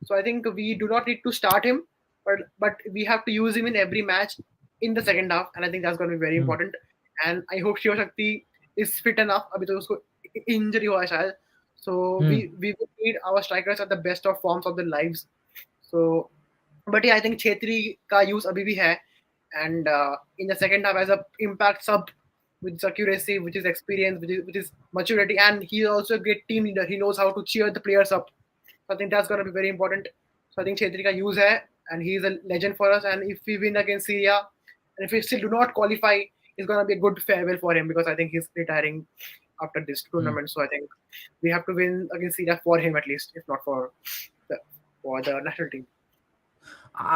So I think we do not need to start him, but we have to use him in every match in the second half, and I think that's going to be very hmm important. And I hope Shiva Shakti is fit enough. अभी तो उसको injury हुआ है शायद. So hmm we will need our strikers at the best of forms of their lives. So, but yeah, I think Chetri का use अभी भी है, and in the second half as a impact sub with his accuracy, with his experience, with his maturity, and he's also a great team leader. He knows how to cheer the players up. So I think that's going to be very important. So I think Chetri का use है, and he's a legend for us. And if we win against Syria, and if we still do not qualify, it's going to be a good farewell for him because I think he's retiring after this hmm tournament. So I think we have to win against Syria for him at least, if not the, for the national team.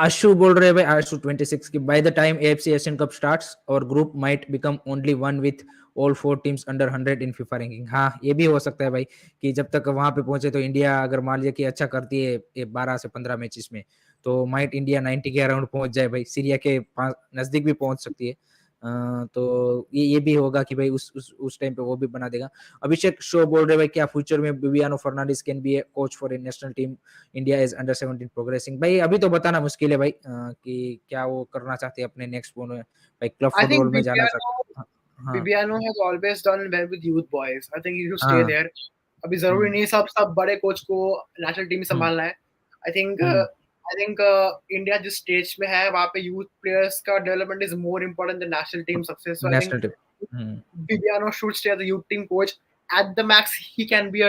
आशु बोल रहे हैं भाई, आशु 26 की, by the time AFC Asian cup starts और group might become only one with all 4 teams under 100 in FIFA ranking. हाँ ये भी हो सकता है भाई, कि जब तक वहां पे पहुंचे तो इंडिया अगर मान लिया कि अच्छा करती है ये 12 से 15 मैचेस में, तो माइट इंडिया 90 के अराउंड पहुंच जाए भाई, सीरिया के नजदीक भी पहुंच सकती है। तो ये भी होगा कि भाई उस टाइम पे वो भी बना देगा। अभिषेक शो बोल रहे भाई क्या फ्यूचर में Viviano Fernandes can be a coach for a national team, India is under 17 progressing. भाई अभी तो बताना मुश्किल है भाई, कि क्या वो करना चाहते हैं अपने नेक्स्ट में, भाई क्लब I think फुटबॉल में जाना चाहते हैं। हाँ Viviano has always done well with youth boys. I think he should stay हाँ there. अभी जरूरी हम्म नहीं सब सब बड़े कोच को नेशनल टीम हम्म संभालना है. आई थिंक इंडिया जिस स्टेज में है वहाँ पे यूथ प्लेयर्स का development is more important then national team success. So I think national team. Viviano should stay as a youth team coach. At the max, he can be a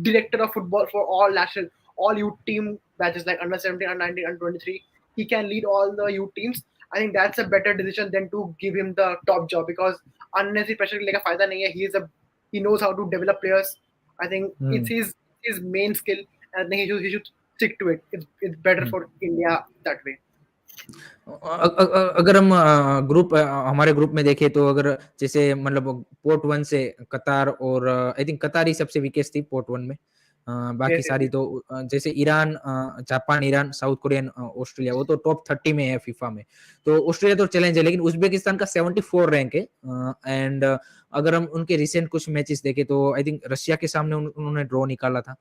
director of football for all youth team batches like under 17, under 19, under 23. He can lead all the youth teams. I think that's a better decision than to give him the top job because unnecessary pressure like a fayda nahi hai. He knows how to develop players. I think it's his main skill, and I think he should stick to it. It's better for India that way. अगर हम group हमारे group में देखें तो अगर जैसे मतलब port 1 से कतार और आई थिंक कतार ही सबसे वीकेस्ट थी पोर्ट 1 में. बाकी Yes, yes, सारी yes. तो जैसे Iran, Japan, Iran, south Korean, Australia वो तो टॉप 30 में है फीफा में. तो ऑस्ट्रेलिया तो चैलेंज है, लेकिन उज्बेकिस्तान का 74 रैंक है. एंड अगर हम उनके रिसेंट कुछ मैचेस देखें तो आई थिंक रशिया के सामने उन्होंने ड्रॉ निकाला था.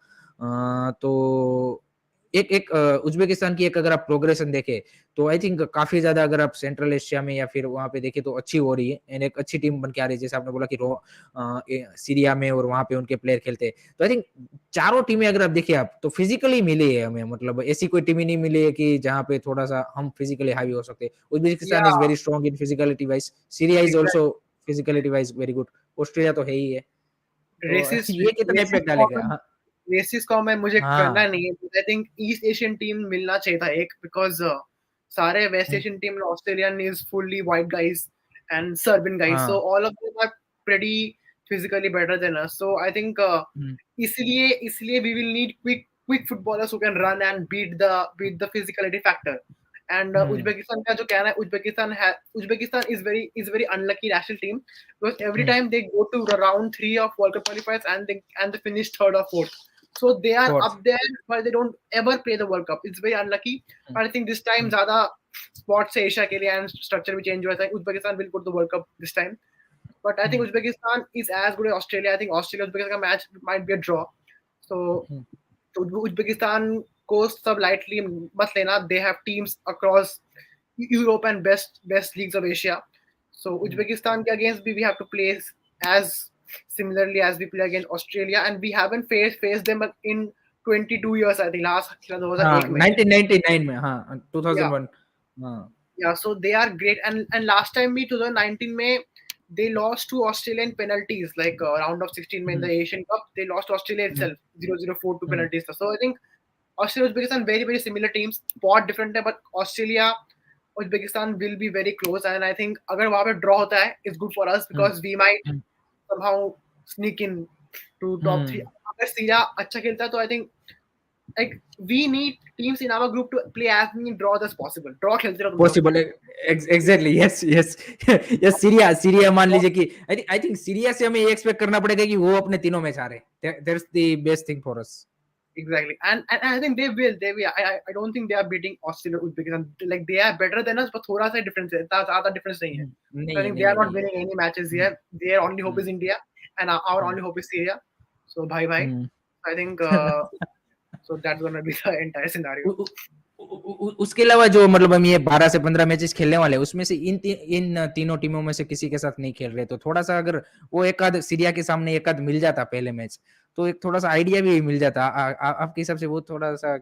तो एक उज्बेकिस्तान की एक अगर आप प्रोग्रेशन देखें तो आई थिंक काफी ज्यादा अगर आप सेंट्रल एशिया में या फिर वहां पे देखें तो अच्छी हो रही है एंड एक अच्छी टीम बन के आ रही है. जैसे आपने बोला कि सीरिया में और वहां पे उनके प्लेयर खेलते हैं. तो आई थिंक चारों टीमें अगर आप देखिए आप तो फिजिकली मिली है हमें. मतलब ऐसी कोई टीम ही नहीं मिली है कि जहां पे थोड़ा सा हम फिजिकली हावी हो सकते हैं. Uzbekistan is Yeah, very strong in physicality wise. Syria is exactly. Also physicality wise very good. Australia तो है ही है. तो रेसिस ये कितना रेसिस इम्पैक्ट डालेगा? हाँ. रेसिस का मैं मुझे करना हाँ. नहीं है. I think east Asian team मिलना चाहिए था एक बिकॉज सारे वेस्ट एशियन टीम में Australian is fully white guys and Serbian guys so हाँ. All of them are pretty physically better than us. So I think इसलिए we will need quick footballers who can run and beat the physicality factor. And Uzbekistan का जो कहना है Uzbekistan is very unlucky national team because every time they go to the round 3 of World Cup qualifiers and they finish third or fourth. So they are fourth. up there, but they don't ever play the World Cup. It's very unlucky. But I think this time, ज़्यादा spots से Asia के लिए and structure भी change हुआ था. Uzbekistan will go to the World Cup this time. But I think Uzbekistan is as good as Australia. I think Australia-Uzbekistan का match might be a draw. So Uzbekistan को सब lightly मत लेना. They have teams across Europe and best leagues of Asia. So Uzbekistan ke against we have to play as similarly as we play against Australia, and we haven't faced them in 22 years. I think last 2001 हाँ, में. 1999 में. हाँ, Yeah, 2001. हाँ. yeah. So they are great, and last time we 2019 में they lost to Australia in penalties, like round of 16 में in the Asian Cup. They lost to Australia itself 0-0 4 to penalties. So I think Australia Uzbekistan very similar teams, बहुत different है, but Australia Uzbekistan will be very close, and I think अगर वहाँ पे draw होता है it's good for us because we might somehow sneak in to top 3. अगर Syria अच्छा खेलता है तो I think like we need teams in our group to play as many draws as possible. Draw खेलते रहो तुम लोग. Possible. Exactly. Yes yes yes. Syria मान लीजिए कि आई थिंक सीरिया से हमें ये एक्सपेक्ट करना पड़ेगा कि वो अपने तीनों मैच हारे. That's the best thing for us. Exactly, and I think they will. I don't think they are beating Australia, Uzbekistan. Like they are better than us, but थोड़ा सा difference है. ज़्यादा difference नहीं है. नहीं So I है, think they नहीं are है, not नहीं है. winning any matches here. Their only hope is India, and our only hope is Syria. So bye. I think so that's gonna be the entire scenario. उसके अलावा जो मतलब हम ये 12 से 15 मैचेस खेलने वाले हैं उसमें से इन तीनों टीमों में से किसी के साथ नहीं खेल रहे. तो थोड़ा सा अगर वो एक आध सीरिया के सामने एक आध मिल जाता पहले मैच तो एक थोड़ा सा आइडिया भी मिल जाता. आपके हिसाब से वो थोड़ा सा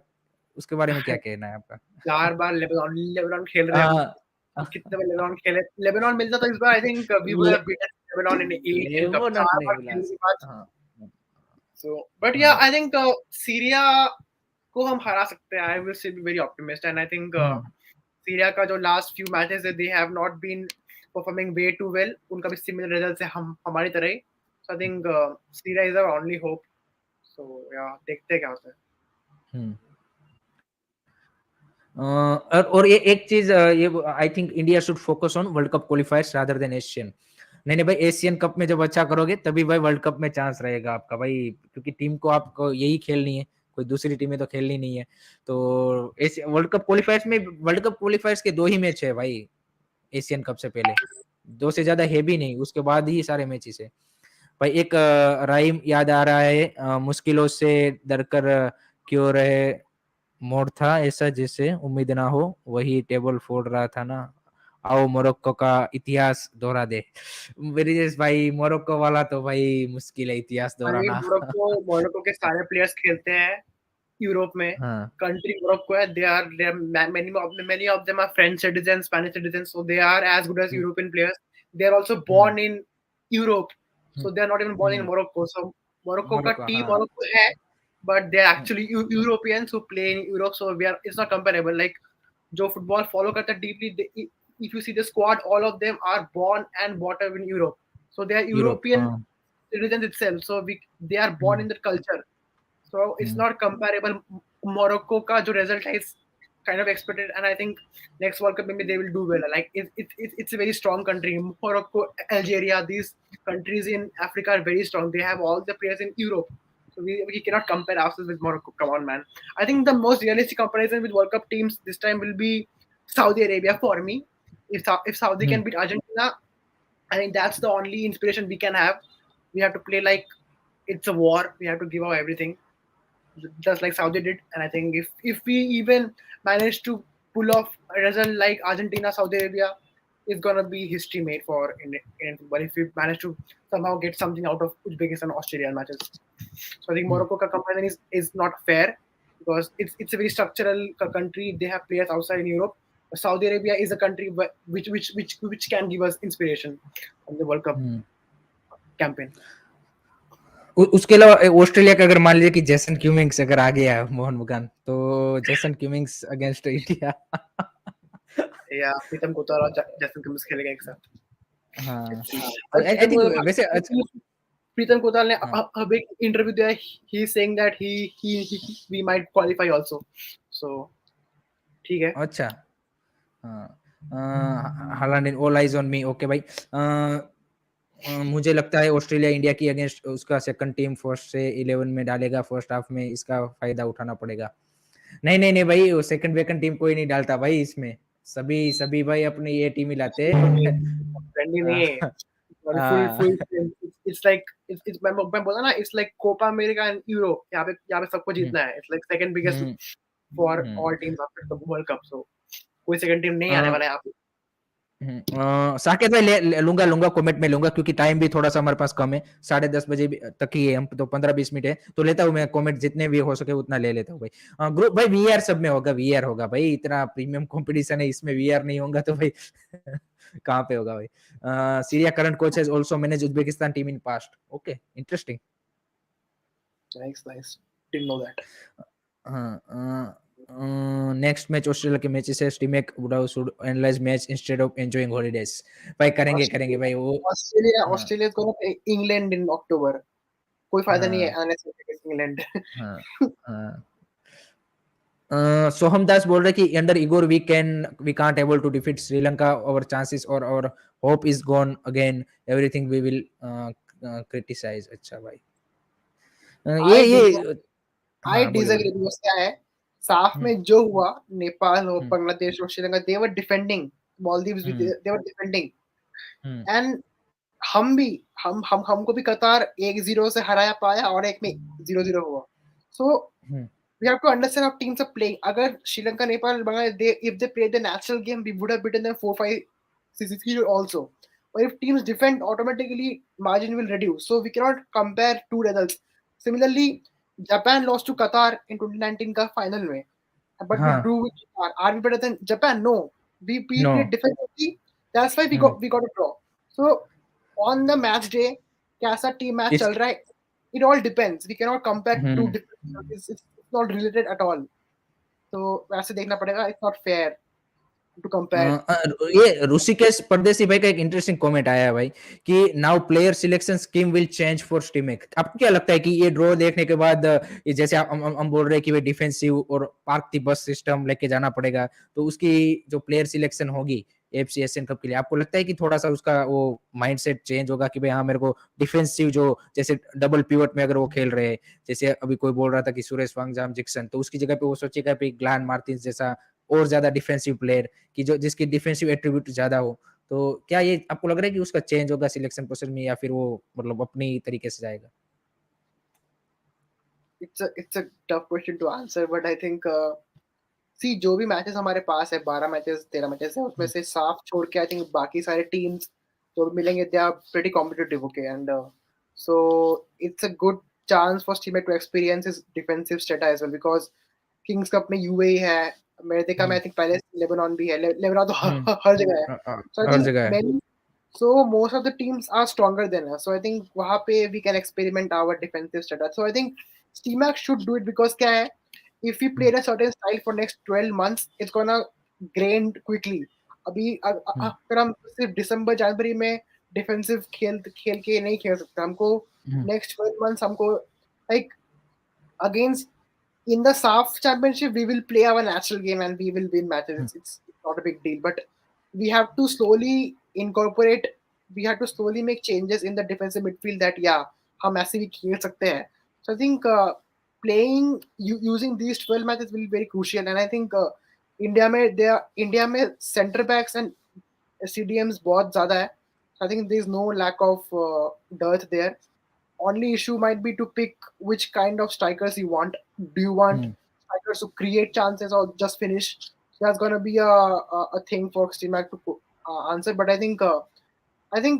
उसके बारे में क्या कहना है आपका? 4 बार लेबनान खेल रहे हैं. कितने बार लेबनान खेले. लेबनान मिलता तो इस बार I think we would have beaten Lebanon in Asian Cup. 4 बार खेलने के बाद. So, but yeah, I think Syria को हम हरा सकते हैं. I will still be very optimistic, and I think Syria का जो last few matches है, they have not been performing way too well. उनका भी similar results है हमारी तरह ही. So I think Syria is our only hope. So yeah, देखते हैं क्या होता है. और ये एक चीज ये आई think India should focus on world cup क्वालिफायर्स rather than Asian. नहीं भाई, एशियन कप में जब अच्छा करोगे तभी भाई वर्ल्ड कप में चांस रहेगा आपका भाई, क्योंकि टीम को आपको यही खेलनी है, कोई दूसरी टीमें तो खेलनी नहीं है. तो वर्ल्ड कप क्वालिफायर्स के 2 ही मैच है भाई एशियन कप से पहले, 2 से ज्यादा है भी नहीं, उसके बाद ही सारे मैचेस है भाई. एक राइम याद आ रहा है, मुश्किलों से डरकर क्यों रहे मोड़ था ऐसा जैसे उम्मीद ना हो, वही टेबल फोड़ रहा था ना, आओ मोरक्को का इतिहास दोहरा दे. ब्रिजेश भाई मोरक्को वाला तो भाई मुश्किल है इतिहास दोहराना. मोरक्को के सारे प्लेयर्स खेलते हैं यूरोप में हाँ कंट्री मोरक्को है. Many of them are French citizens, Spanish citizens, so they are as good as hmm European players. They are also hmm born in Europe, so they are not even born in hmm Morocco. So Morocco का Morocco team हाँ Morocco है, but they are hmm actually Europeans who play in Europe. So it's not comparable. Like जो football follow करता है deeply, if you see the squad, all of them are born and brought up in Europe. So they are Europe European हाँ citizens itself. So they are born hmm in that culture. So it's hmm not comparable. Morocco ka jo result is kind of expected, and I think next World Cup maybe they will do well. Like it's a very strong country. Morocco, Algeria, these countries in Africa are very strong. They have all the players in Europe. So we cannot compare ourselves with Morocco. Come on, man. I think the most realistic comparison with World Cup teams this time will be Saudi Arabia for me. If Saudi hmm can beat Argentina, I think that's the only inspiration we can have. We have to play like it's a war. We have to give out everything, just like Saudi did. And I think if we even manage to pull off a result like Argentina, Saudi Arabia, it's gonna be history made for Indian football. If we manage to somehow get something out of Uzbekistan, Australian matches, so I think hmm Morocco ka comparison is not fair because it's a very structural country. They have players outside in Europe. Saudi Arabia is a country which can give us inspiration from the World Cup hmm campaign. उसके अलावा Australia का अगर मान लीजिए कि Jason Cummings अगर आ गया मोहन बगान तो जेसन क्यूमिंग्स अगेंस्ट इंडिया या प्रीतम कोताल और जैसन कमिंस खेलेगा एक साथ. हाँ तो और आई थिंक वैसे प्रीतम कोताल ने हाँ अब एक इंटरव्यू दिया. He is saying that he we might qualify also. So ठीक है. अच्छा हालांकि in all eyes on me okay भाई मुझे लगता है ऑस्ट्रेलिया इंडिया की अगेंस्ट उसका सेकंड टीम फर्स्ट से 11 में डालेगा फर्स्ट हाफ में इसका फायदा उठाना पड़ेगा नहीं नहीं नहीं भाई वो सेकंड वेकंड टीम कोई नहीं डालता भाई इसमें सभी सभी भाई अपनी ये टीम ही लाते हैं फ्रेंडली नहीं है. और फुल इट्स लाइक इट्स मैं बोला ना, it's like Copa America and Euro. यहाँ पे सबको जीतना है. It's like second biggest for all teams after the world cup. So कोई सेकंड टीम नहीं आने वाला है यहाँ पे. साकेत भाई लूंगा लूंगा कमेंट में लूंगा क्योंकि टाइम भी थोड़ा सा हमारे पास कम है 10:30 बजे तक ही है हम तो 15-20 मिनट है तो लेता हूँ मैं कमेंट जितने भी हो सके उतना ले लेता हूँ भाई ग्रुप भाई वीआर सब में होगा वीआर होगा भाई इतना प्रीमियम कंपटीशन है इसमें वीआर नहीं होगा तो भाई कहाँ पे होगा भाई Syria current coach has also manage Uzbekistan team in past okay interesting nice didn't know that. Next match Australia के मैचेस है Stimac should analyze match instead of enjoying holidays भाई करेंगे भाई वो हाँ ऑस्ट्रेलिया को इंग्लैंड इन अक्टूबर. कोई फायदा नहीं है हाँ आने से इंग्लैंड. हाँ हाँ सोहम दास बोल रहे कि under Igor we can't able to defeat Sri Lanka और चांसेस और hope is gone again everything we will criticise अच्छा भाई ये आई हाँ बोले बोले डिसएग्री. क्या है साफ हम्म में जो हुआ, नेपाल और हम्म बांग्लादेश और श्रीलंका, दे वर डिफेंडिंग. मालदीव्स भी हम्म दे वर डिफेंडिंग. हम्म एंड हम भी हम हमको भी कतार 1-0 से हराया पाया और एक में 0-0 हुआ. सो हम्म we have to understand how teams are playing. अगर Sri Lanka, Nepal, Bangladesh, if they played the natural game, we would have beaten them 4-5 0 also. Or if teams defend, automatically margin will reduce. So we cannot compare two results. Similarly, Japan lost to Qatar in 2019 का final में, but we हाँ drew with Qatar. Are we better than Japan? No. We no played defensively. That's why we got a draw. So on the match day, कैसा team match इस चल रहा है, it all depends. We cannot compare two hmm different. It's not related at all. तो वैसे देखना पड़ेगा. It's not fair to compare. ये ऋषिकेश परदेसी भाई का एक इंटरेस्टिंग कमेंट आया है भाई कि now player selection scheme will change for Stimac आपको क्या लगता है कि ये ड्रॉ देखने के बाद ये जैसे हम बोल रहे हैं कि भाई डिफेंसिव और पार्क दी बस सिस्टम लेके जाना पड़ेगा तो उसकी जो प्लेयर सिलेक्शन होगी एफसी एशियन कप के लिए आपको लगता है कि थोड़ा सा उसका वो माइंडसेट चेंज होगा कि भाई हाँ मेरे को डिफेंसिव जो जैसे डबल पिवट में अगर वो खेल रहे हैं जैसे अभी कोई बोल रहा था कि सुरेश वांगजाम जिक्सन तो उसकी जगह पे वो सोचेगा ग्लान मार्टिन्स जैसा और ज्यादा डिफेंसिव प्लेयर कि जो जिसकी डिफेंसिव एट्रीब्यूट ज्यादा हो तो क्या ये आपको लग रहा है कि उसका चेंज होगा सिलेक्शन प्रोसेस में या फिर वो मतलब अपनी तरीके से जाएगा It's a tough question to answer, but I think see जो भी मैचेस हमारे पास है, 12 मैचेस 13 मैचेस है, उसमें से साफ छोड़ के आई थिंक बाकी सारे टीम्स जो मिलेंगे they are pretty competitive. Okay. And so it's a good chance for Steamer to experience his defensive strata as well, because Kings Cup में UAE है, अमेरिका में I think पहले लेबनान भी है, लेबनान तो हर जगह है. So I हर think जगह है. many, so most of the teams are stronger than us. So I think वहाँ पे we can experiment our defensive strata. So I think Steamax should do it, because क्या है, if we played a certain style for next 12 months, it's gonna grain quickly. अभी अगर हम सिर्फ दिसंबर जनवरी में defensive खेल खेल के नहीं खेल सकते, हमको नेक्स्ट 12 months हमको like against in the SAF championship we will play our natural game and we will win matches. It's not a big deal, but we have to slowly incorporate, we have to slowly make changes in the defensive midfield that yeah, हम ऐसे भी खेल सकते हैं. So I think playing using these 12 matches will be very crucial, and I think India में center backs and CDMs बहुत ज़्यादा है. So I think there is no lack of dearth there. Only issue might be to pick which kind of strikers you want. Do you want strikers to create chances or just finish? That's gonna be a thing for Steamac to answer. But I think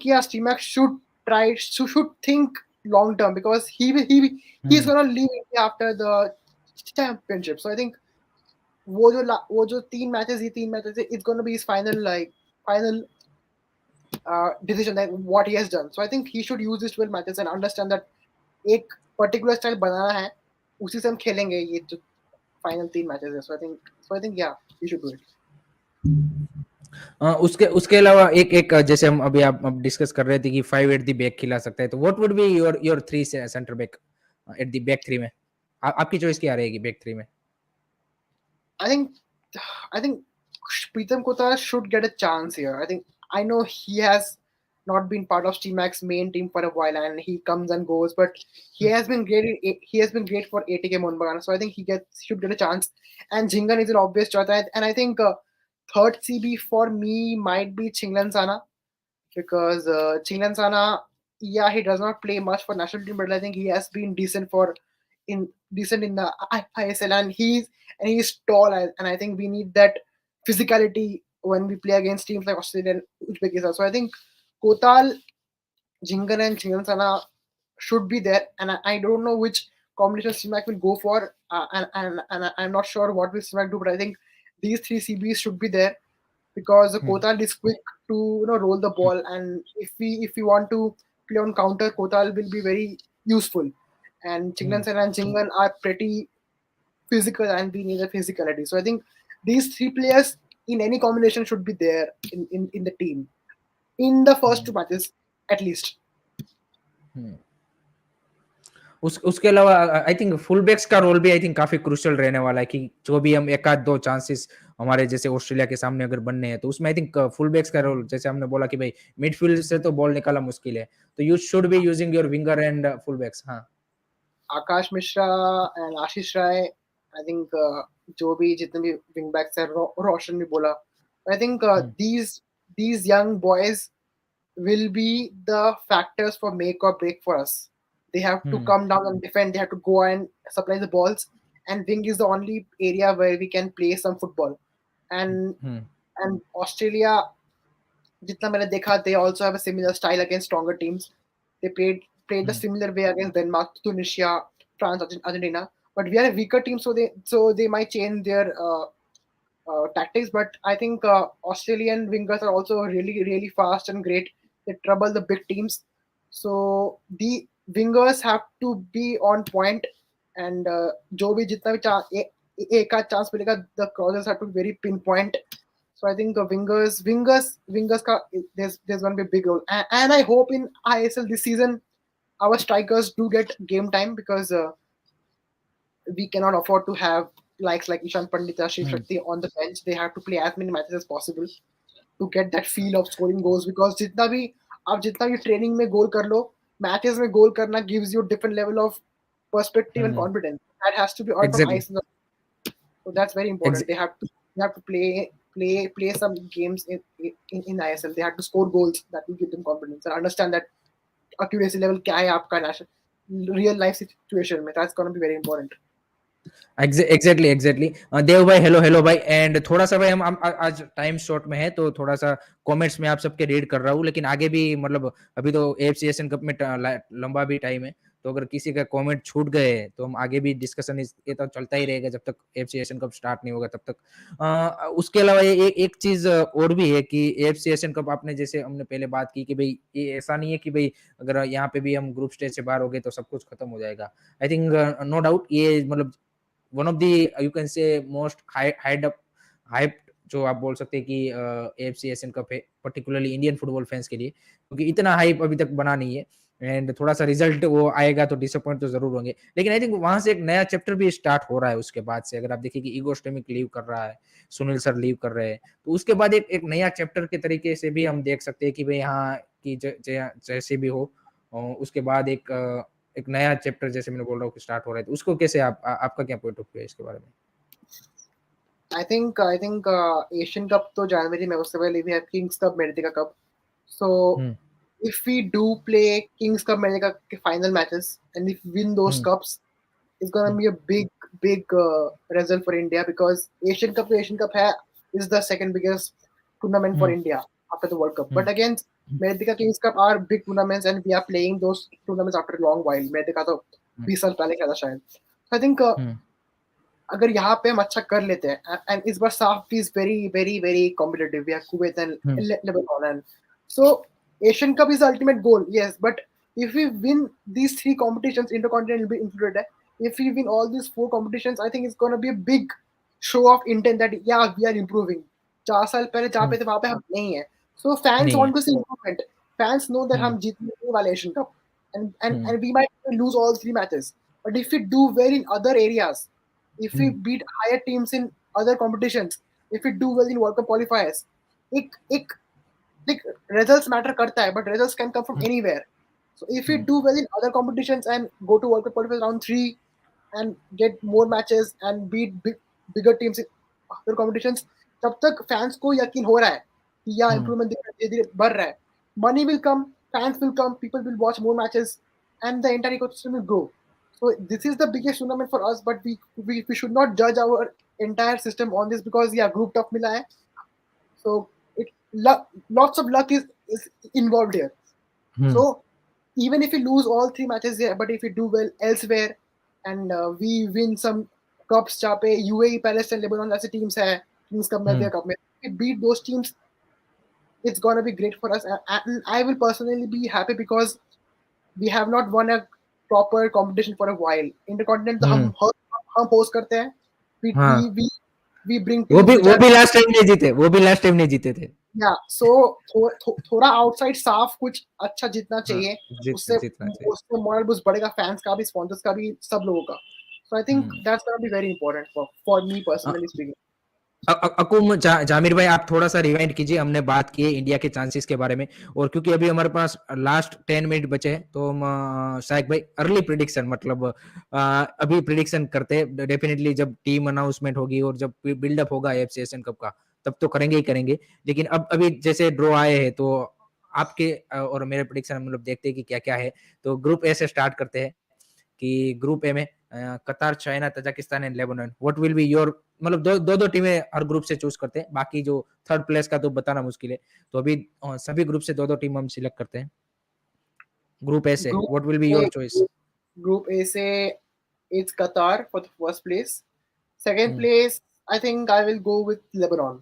yeah, Steamac should try, should think long term, because he's gonna leave India after the championship. So I think वो जो तीन matches it's gonna be his final decision that what he has done. So I think he should use these 12 matches and understand that एक particular style बनाना है, उसी से हम खेलेंगे ये जो final 3 matches है. So I think yeah, he should do it. उसके अलावा एक जैसे हम अभी आप डिस्कस कर रहे थे कि 5 एट द बैक खिला सकता है, तो what would be your 3 centre back at the back 3 में? आपकी चॉइस क्या रहेगी बैक 3 में? I think Pritam Kota should get a chance here. I know he has not been part of Steamac's main team for a while and he comes and goes, but he has been great for ATK Mohun. So I think should get a chance. And Jingan is an obvious choice, and I think third CB for me might be Chinglan Sana, because Chinglan Sana, yeah, he does not play much for national team, but I think he has been decent in the ISL, and he's tall, and I think we need that physicality when we play against teams like Australia and Uzbekistan. So I think Kotal, Jingan and Chingan Sana should be there, and I don't know which combination Steamac will go for, and I'm not sure what will Steamac do, but I think these 3 CBs should be there, because Kotal is quick to roll the ball, and if we want to play on counter, Kotal will be very useful, and Chinglan Sana and Jingan are pretty physical and we need a physicality. So I think these 3 players in any combination should be there in the team in the first 2 matches at least. उसके अलावा I think full backs का role भी I think काफी crucial रहने वाला है, कि जो भी हम एक आध 2 चांसेस हमारे जैसे ऑस्ट्रेलिया के सामने अगर बनने हैं, तो उसमें आई थिंक फुल बैक्स का रोल, जैसे हमने बोला कि भाई मिडफील्ड से तो बॉल निकालना मुश्किल है, तो you should be using your winger and full backs. हाँ, Akash Mishra and Ashish Rai, I think जो भी जितने भी विंग बैक्स है, रोशन भी बोला, I think these young boys will be the factors for make or break for us. They have to come down and defend, they have to go and supply the balls, and wing is the only area where we can play some football. And Australia, jitna maine dekha, they also have a similar style against stronger teams. They played the similar way against Denmark, Tunisia, France, Argentina, but we are a weaker team, so they might change their tactics. But I think Australian wingers are also really really fast and great. They trouble the big teams, so the wingers have to be on point, and जो भी जितना भी एक आध chance मिलेगा, the crosses have to be very pinpoint. So I think wingers का there's going to be a big role, and I hope in ISL this season our strikers do get game time, because we cannot afford to have likes like Ishan Pandit, Ashish Shakti on the bench. They have to play as many matches as possible to get that feel of scoring goals, because जितना भी training में goal कर लो, matches में goal करना gives you a different level of perspective and confidence. That has to be earned from ice. So that's very important. They have to play some games in ISL. They have to score goals that will give them confidence and understand that accuracy level क्या है आपका national real life situation में. That's going to be very important. Exactly. Dev भाई, hello भाई. And थोड़ा सा भाई हम आज टाइम शॉर्ट में है, तो थोड़ा सा कमेंट्स में आप सबके रीड कर रहा हूँ, लेकिन आगे भी मतलब अभी तो AFC एशियन कप में लंबा भी टाइम है, तो अगर किसी का कमेंट छूट गए तो हम आगे भी डिस्कशन ये तो चलता ही रहेगा जब तक एफसी एशियन कप स्टार्ट नहीं होगा तब तक। उसके अलावा एक चीज और भी है कि एफसी एशियन कप आपने जैसे हमने पहले बात की कि भाई ये ऐसा नहीं है कि भाई अगर यहाँ पे भी हम ग्रुप स्टेज से बाहर हो गए तो सब कुछ खत्म हो जाएगा। आई थिंक नो डाउट ये मतलब one of the you can say most hype जो आप बोल सकते हैं कि एएफसी एशियन कप है पर्टिकुलरली इंडियन फुटबॉल फैंस के लिए, क्योंकि इतना हाइप अभी तक बना नहीं है एंड थोड़ा सा रिजल्ट वो आएगा तो डिसअपॉइंट तो जरूर होंगे, लेकिन आई थिंक वहां से एक नया चैप्टर भी स्टार्ट हो रहा है। उसके बाद से अगर आप देखिए कि ईगो स्टेमिक लीव कर रहा है, सुनील सर लीव कर रहे हैं, तो उसके बाद एक नया चैप्टर के तरीके से भी हम देख सकते हैं कि भाई हाँ कि जैसे भी हो उसके बाद एक नया चैप्टर जैसे मैंने बोल रहा हूँ स्टार्ट हो रहा है, तो उसको कैसे आपका क्या पॉइंट ऑफ व्यू है इसके बारे में? I think Asian Cup तो January में, उससे पहले we have Kings Cup, Meridica Cup. So hmm if we do play Kings Cup, Meridica final matches, and if we win those hmm cups, it's gonna hmm be a big result for India, because Asian Cup is the second biggest tournament for hmm India after the World Cup. Hmm But again, Meridica Kings Cup are big tournaments, and we are playing those tournaments after a long while. Meridica तो 20 साल पहले खेला शायद. So I think हम्म अगर यहाँ पे हम अच्छा कर लेते हैं, एंड इस बार SAFF is very very very competitive, we have Kuwait and hmm Lebanon, and so Asian cup is the ultimate goal, yes, but if we win these three competitions, intercontinental will be included, if we win all these four competitions, I think it's going to be a big show of intent that yeah, we are improving. 4 साल पहले जहाँ पे थे वहाँ पे हम नहीं है. So fans नहीं है। want to see improvement. Fans know that हम्म हम जीतने वाले Asian cup, hmm and we might lose all three matches, but if we do well in other areas, if we hmm beat higher teams in other competitions, if we do well in World Cup qualifiers, एक like results matter करता है, but results can come from hmm anywhere. So if we hmm do well in other competitions and go to World Cup qualifiers round 3 and get more matches and beat bigger teams in other competitions, तब तक fans को यकीन हो रहा है कि या हम्म improvement धीरे धीरे बढ़ रहा है. Money will come, fans will come, people will watch more matches, and the entire ecosystem will grow. So this is the biggest tournament for us, but we should not judge our entire system on this, because yeah, group tough mila hai. So lots of luck is involved here. Hmm So even if we lose all three matches here, but if we do well elsewhere, and we win some cups, जहाँ पे UAE, Palestine, Lebanon ऐसे teams है, Kings Cup में, हम्म their cup में, we beat those teams, it's gonna be great for us. And I will personally be happy, because we have not won a proper competition for a while. Intercontinental तो हम्म हम host करते हैं. We we हाँ, we we bring teams which वो are, भी last time नहीं जीते, वो भी लास्ट टाइम नहीं जीते थे। yeah. So थोड़ा आउटसाइड साफ कुछ अच्छा जीतना हाँ, चाहिए. जीत उससे जीतना चाहिए। उससे मोरल बूस्ट बढ़ेगा, फैंस का भी, स्पॉन्सर्स का भी, सब लोगों का. So I think hmm that's gonna be very important for me a- personally speaking. अकुम Jamir भाई आप थोड़ा सा रिवाइंड कीजिए, हमने बात की है इंडिया के चांसेस के बारे में, और क्योंकि अभी हमारे पास लास्ट 10 मिनट बचे हैं तो हम शायक भाई अर्ली प्रिडिक्शन मतलब अभी प्रिडिक्शन करते हैं, डेफिनेटली जब टीम अनाउंसमेंट होगी और जब बिल्डअप होगा एफसी एशियन कप का तब तो करेंगे ही करेंगे, लेकिन अब अभी जैसे ड्रॉ आए हैं तो आपके और मेरे प्रिडिक्शन मतलब देखते हैं कि क्या क्या है। तो ग्रुप ए से स्टार्ट करते हैं कि ग्रुप ए में कतार, China, Tajikistan and Lebanon, what will be your मतलब दो टीमें हर ग्रुप से चूज करते हैं, बाकी जो थर्ड प्लेस का तो बताना मुश्किल है, तो अभी सभी ग्रुप से दो टीम हम सिलेक्ट करते हैं। ग्रुप ए से Group what will be A, your choice? Group A say it's Qatar for the first place. Second hmm place, I think I will go with Lebanon.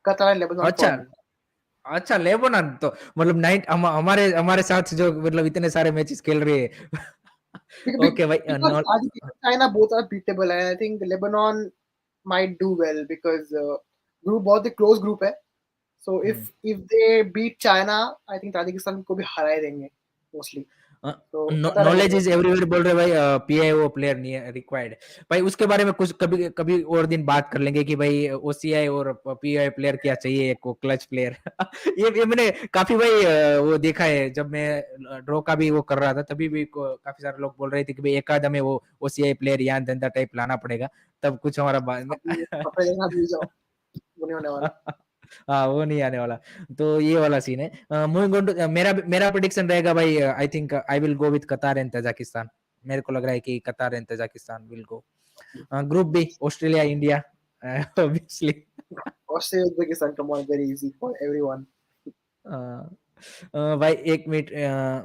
Qatar and Lebanon अच्छा for me. अच्छा, Lebanon तो मतलब night हमारे हमारे साथ जो मतलब इतने सारे मैचेस खेल रहे हैं। ओके भाई Because Argentina and China both are beatable, and I think Lebanon might do well, because group बहुत ही close group है. So if they beat China, I think Tajikistan को भी हरा ही देंगे mostly. So Qatar and knowledge Lebanon. Is everywhere बोल रहे भाई, PIO player नहीं है रिक्वायर्ड। भाई उसके बारे में कुछ कभी कभी और दिन बात कर लेंगे कि भाई ओसीआई और पीआईओ प्लेयर क्या चाहिए, एक क्लच प्लेयर। ये मैंने काफी भाई वो देखा है, जब मैं ड्रॉ का भी वो कर रहा था तभी भी काफी सारे लोग बोल रहे थे कि भाई एक आध हमें वो ओसीआई प्लेयर यान धंधा टाइप लाना पड़ेगा तब कुछ हमारा बाद में। अभी अपने जगह भी जाओ, वो नहीं होने वाला. हाँ वो नहीं आने वाला, तो ये वाला सीन है। मूविंग ऑन टू मेरा मेरा प्रेडिक्शन रहेगा भाई, I think I will go with Qatar and Tajikistan. मेरे को लग रहा है कि Qatar and Tajikistan will go. Group B Australia India obviously. Australia, Uzbekistan, come on, very easy for everyone. भाई 1 मिनट,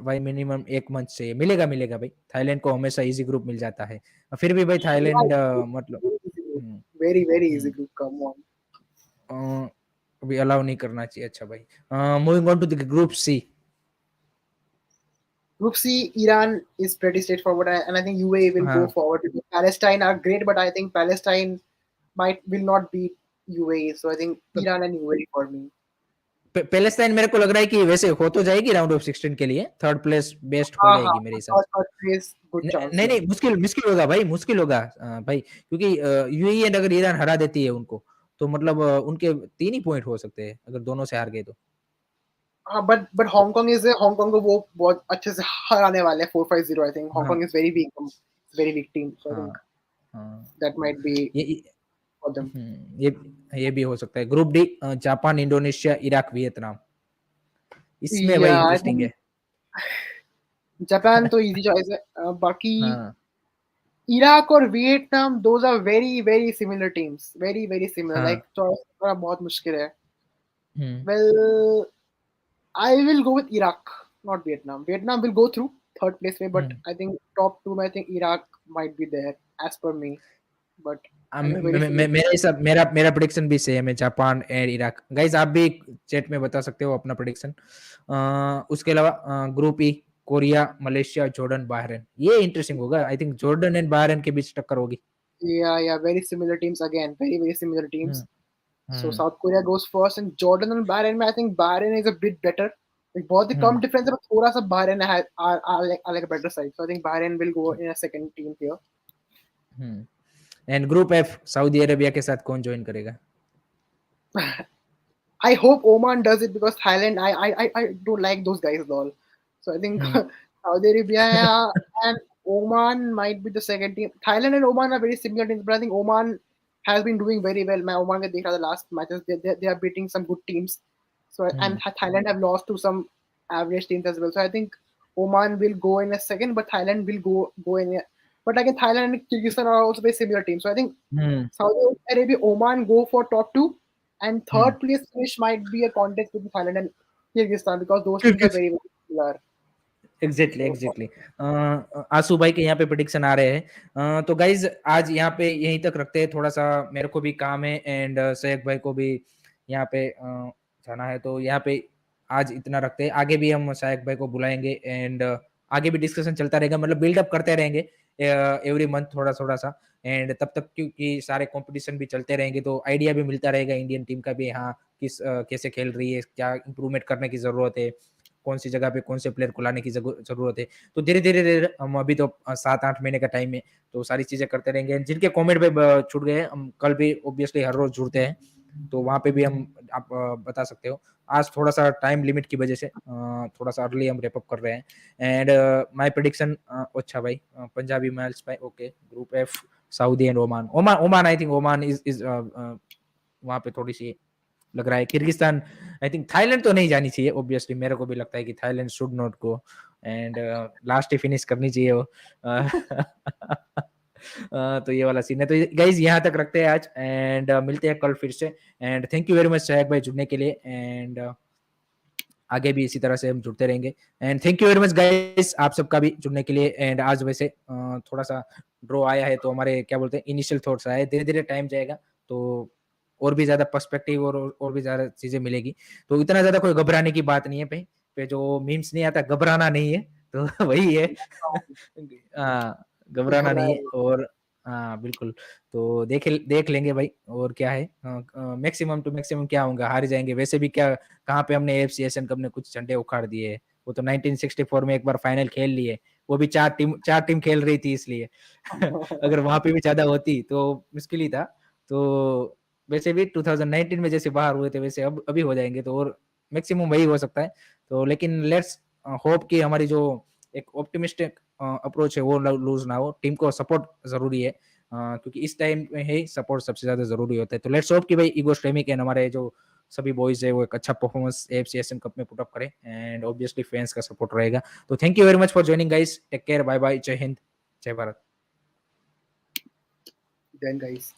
भाई मिनिमम 1 मंथ चाहिए, मिलेगा भाई, थाईलैंड को हमेशा इजी ग्रुप मिल जाता है, फिर भी भाई थाईलैंड मतलब हम्म, very very easy hmm, group, come on. अ, अभी अलाउ नहीं करना चाहिए। अच्छा भाई, moving on to the group C. Group C, Iran is pretty straightforward, and I think UAE will go हाँ, forward because Palestine are great, but I think Palestine might will not beat UAE. So I think Iran and UAE for me. Palestine मेरे को लग रहा है कि वैसे हो तो जाएगी राउंड ऑफ 16 के लिए, थर्ड प्लेस बेस्ट हो हाँ हाँ, जाएगी मेरे हिसाब third से। third place good chance, नहीं yeah. नहीं, मुश्किल मुश्किल होगा भाई, मुश्किल होगा भाई, क्योंकि यूएई एंड अगर ईरान हरा देती है उनको, तो मतलब उनके 3 ही पॉइंट हो सकते हैं अगर दोनों से हार गए तो। हाँ, but तो Hong Kong को वो बहुत अच्छे से हराने वाले हैं 4-5-0. I think Hong हाँ Kong is very weak team. So I हाँ think हाँ, that might be ये for them. ये भी हो सकता है। Group D, Japan, Indonesia, Iraq, Vietnam, इसमें भाई Yeah, I इंटरेस्टिंग think है। जापान तो easy choice है. बाकी हाँ इराक और Vietnam, those are very similar teams, very similar. हाँ, Like choice करना बहुत मुश्किल है. हम्म Well, I will go with Iraq, not Vietnam. Vietnam will go through third place way, but hmm. I think top two, I think Iraq might be there as per me. But I think very similar. मेरा हिसाब, मेरा prediction भी same है, Japan and Iraq. Guys आप भी chat में बता सकते हो अपना प्रेडिक्शन। उसके अलावा ग्रुप ई, कोरिया, मलेशिया, जॉर्डन, बहरीन, ये इंटरेस्टिंग होगा। I think Jordan and Bahrain के बीच टक्कर होगी। Yeah, very similar teams again. Very similar hmm teams. So hmm South Korea goes first, and Jordan and Bahrain. I think Bahrain is a bit better. Like बहुत ही कम हम्म difference है, but थोड़ा सा Bahrain are like a better side. So I think Bahrain will go in a second team here. And group F, Saudi Arabia के साथ कौन join करेगा? I hope Oman does it because Thailand, I don't like those guys at all. So I think hmm Saudi Arabia and Oman might be the second team. Thailand and Oman are very similar teams, but I think Oman has been doing very well. मैं Oman के देख रहा था last matches, they are beating some good teams. So and hmm Thailand have lost to some average teams as well. So I think Oman will go in a second, but Thailand will go in a. But again, Thailand and Kyrgyzstan are also very similar teams. So I think hmm Saudi Arabia, Oman go for top two, and hmm. third place finish might be a contest between Thailand and Kyrgyzstan because those teams are Kyrgyz, very similar. Exactly So exactly. आंसू भाई के यहाँ पे prediction आ रहे हैं। तो guys आज यहाँ पे यहीं तक रखते हैं, थोड़ा सा मेरे को भी काम है एंड सैयक भाई को भी यहाँ पे जाना है, तो यहाँ पे आज इतना रखते हैं। आगे भी हम सैयक भाई को बुलाएंगे एंड आगे भी डिस्कशन चलता रहेगा, मतलब बिल्डअप करते रहेंगे एवरी मंथ थोड़ा थोड़ा सा। एंड तब तक क्योंकि सारे कंपटीशन भी चलते रहेंगे तो आइडिया भी मिलता रहेगा इंडियन टीम का भी, हाँ कैसे खेल रही है, क्या इंप्रूवमेंट करने की जरूरत है, कौन सी जगह पे कौन से प्लेयर को लाने की जरूरत है। तो धीरे धीरे हम अभी तो 7-8 महीने का टाइम है, तो सारी चीजें करते रहेंगे। जिनके कमेंट पे छूट गए हम कल भी ऑब्वियसली हर रोज जुड़ते हैं, तो वहां पे भी हम आप बता सकते हो। आज थोड़ा सा टाइम लिमिट की वजह से थोड़ा सा अर्ली हम रेप अप कर रहे हैं। एंड माय प्रेडिक्शन, अच्छा भाई, पंजाबी मैल्स भाई okay, group F, Saudi and Oman, Oman I think Oman is वहां पे थोड़ी सी लग रहा है। किर्गिस्तान, आई थिंक थाईलैंड तो नहीं जानी चाहिए ऑब्वियसली, मेरे को भी लगता है कि Thailand should not go and last he finish करनी चाहिए वो। तो ये वाला सीन है। तो गाइज यहाँ तक रखते हैं आज एंड मिलते हैं कल फिर से। And thank you very much सहक भाई जुड़ने के लिए, एंड आगे भी इसी तरह से हम जुड़ते रहेंगे। And thank you very much guys आप सबका भी जुड़ने के लिए। एंड आज वैसे थोड़ा सा ड्रॉ आया है, तो हमारे क्या बोलते हैं इनिशियल थॉट्स आए, धीरे धीरे टाइम जाएगा तो और भी ज्यादा पर्सपेक्टिव और भी ज्यादा चीजें मिलेगी। तो इतना ज्यादा कोई घबराने की बात नहीं है पे, जो मीम्स नहीं आता घबराना नहीं है, तो वही है। घबराना नहीं है, और हाँ बिल्कुल। तो देख लेंगे भाई, और क्या है, मैक्सिमम टू मैक्सिमम क्या होगा, हार जाएंगे वैसे भी, क्या कहाँ पे हमने एफसी एशियन कप ने कुछ झंडे उखाड़ दिए। वो तो 1964 में एक बार फाइनल खेल लिए, वो भी चार टीम खेल रही थी इसलिए। अगर वहां पे भी ज्यादा होती तो मुश्किल ही था। तो वैसे भी 2019 में जैसे बाहर हुए थे वैसे अब अभी हो जाएंगे, तो और मैक्सिमम वही हो सकता है। तो लेकिन लेट्स होप कि हमारी जो एक ऑप्टिमिस्टिक अप्रोच है वो लूज ना हो। टीम को सपोर्ट जरूरी है, क्योंकि इस टाइम में ही सपोर्ट सबसे ज्यादा जरूरी होता है। तो लेट्स होप कि भाई ईगो स्ट्रेमिक एंड हमारे जो सभी बॉयज है वो एक अच्छा परफॉर्मेंस एफसी एशियन कप में पुट अप करें, एंड ऑब्वियसली फैंस का सपोर्ट रहेगा। तो thank you very much for joining guys, take care, bye bye, Jai Hind, जय भारत। then guys.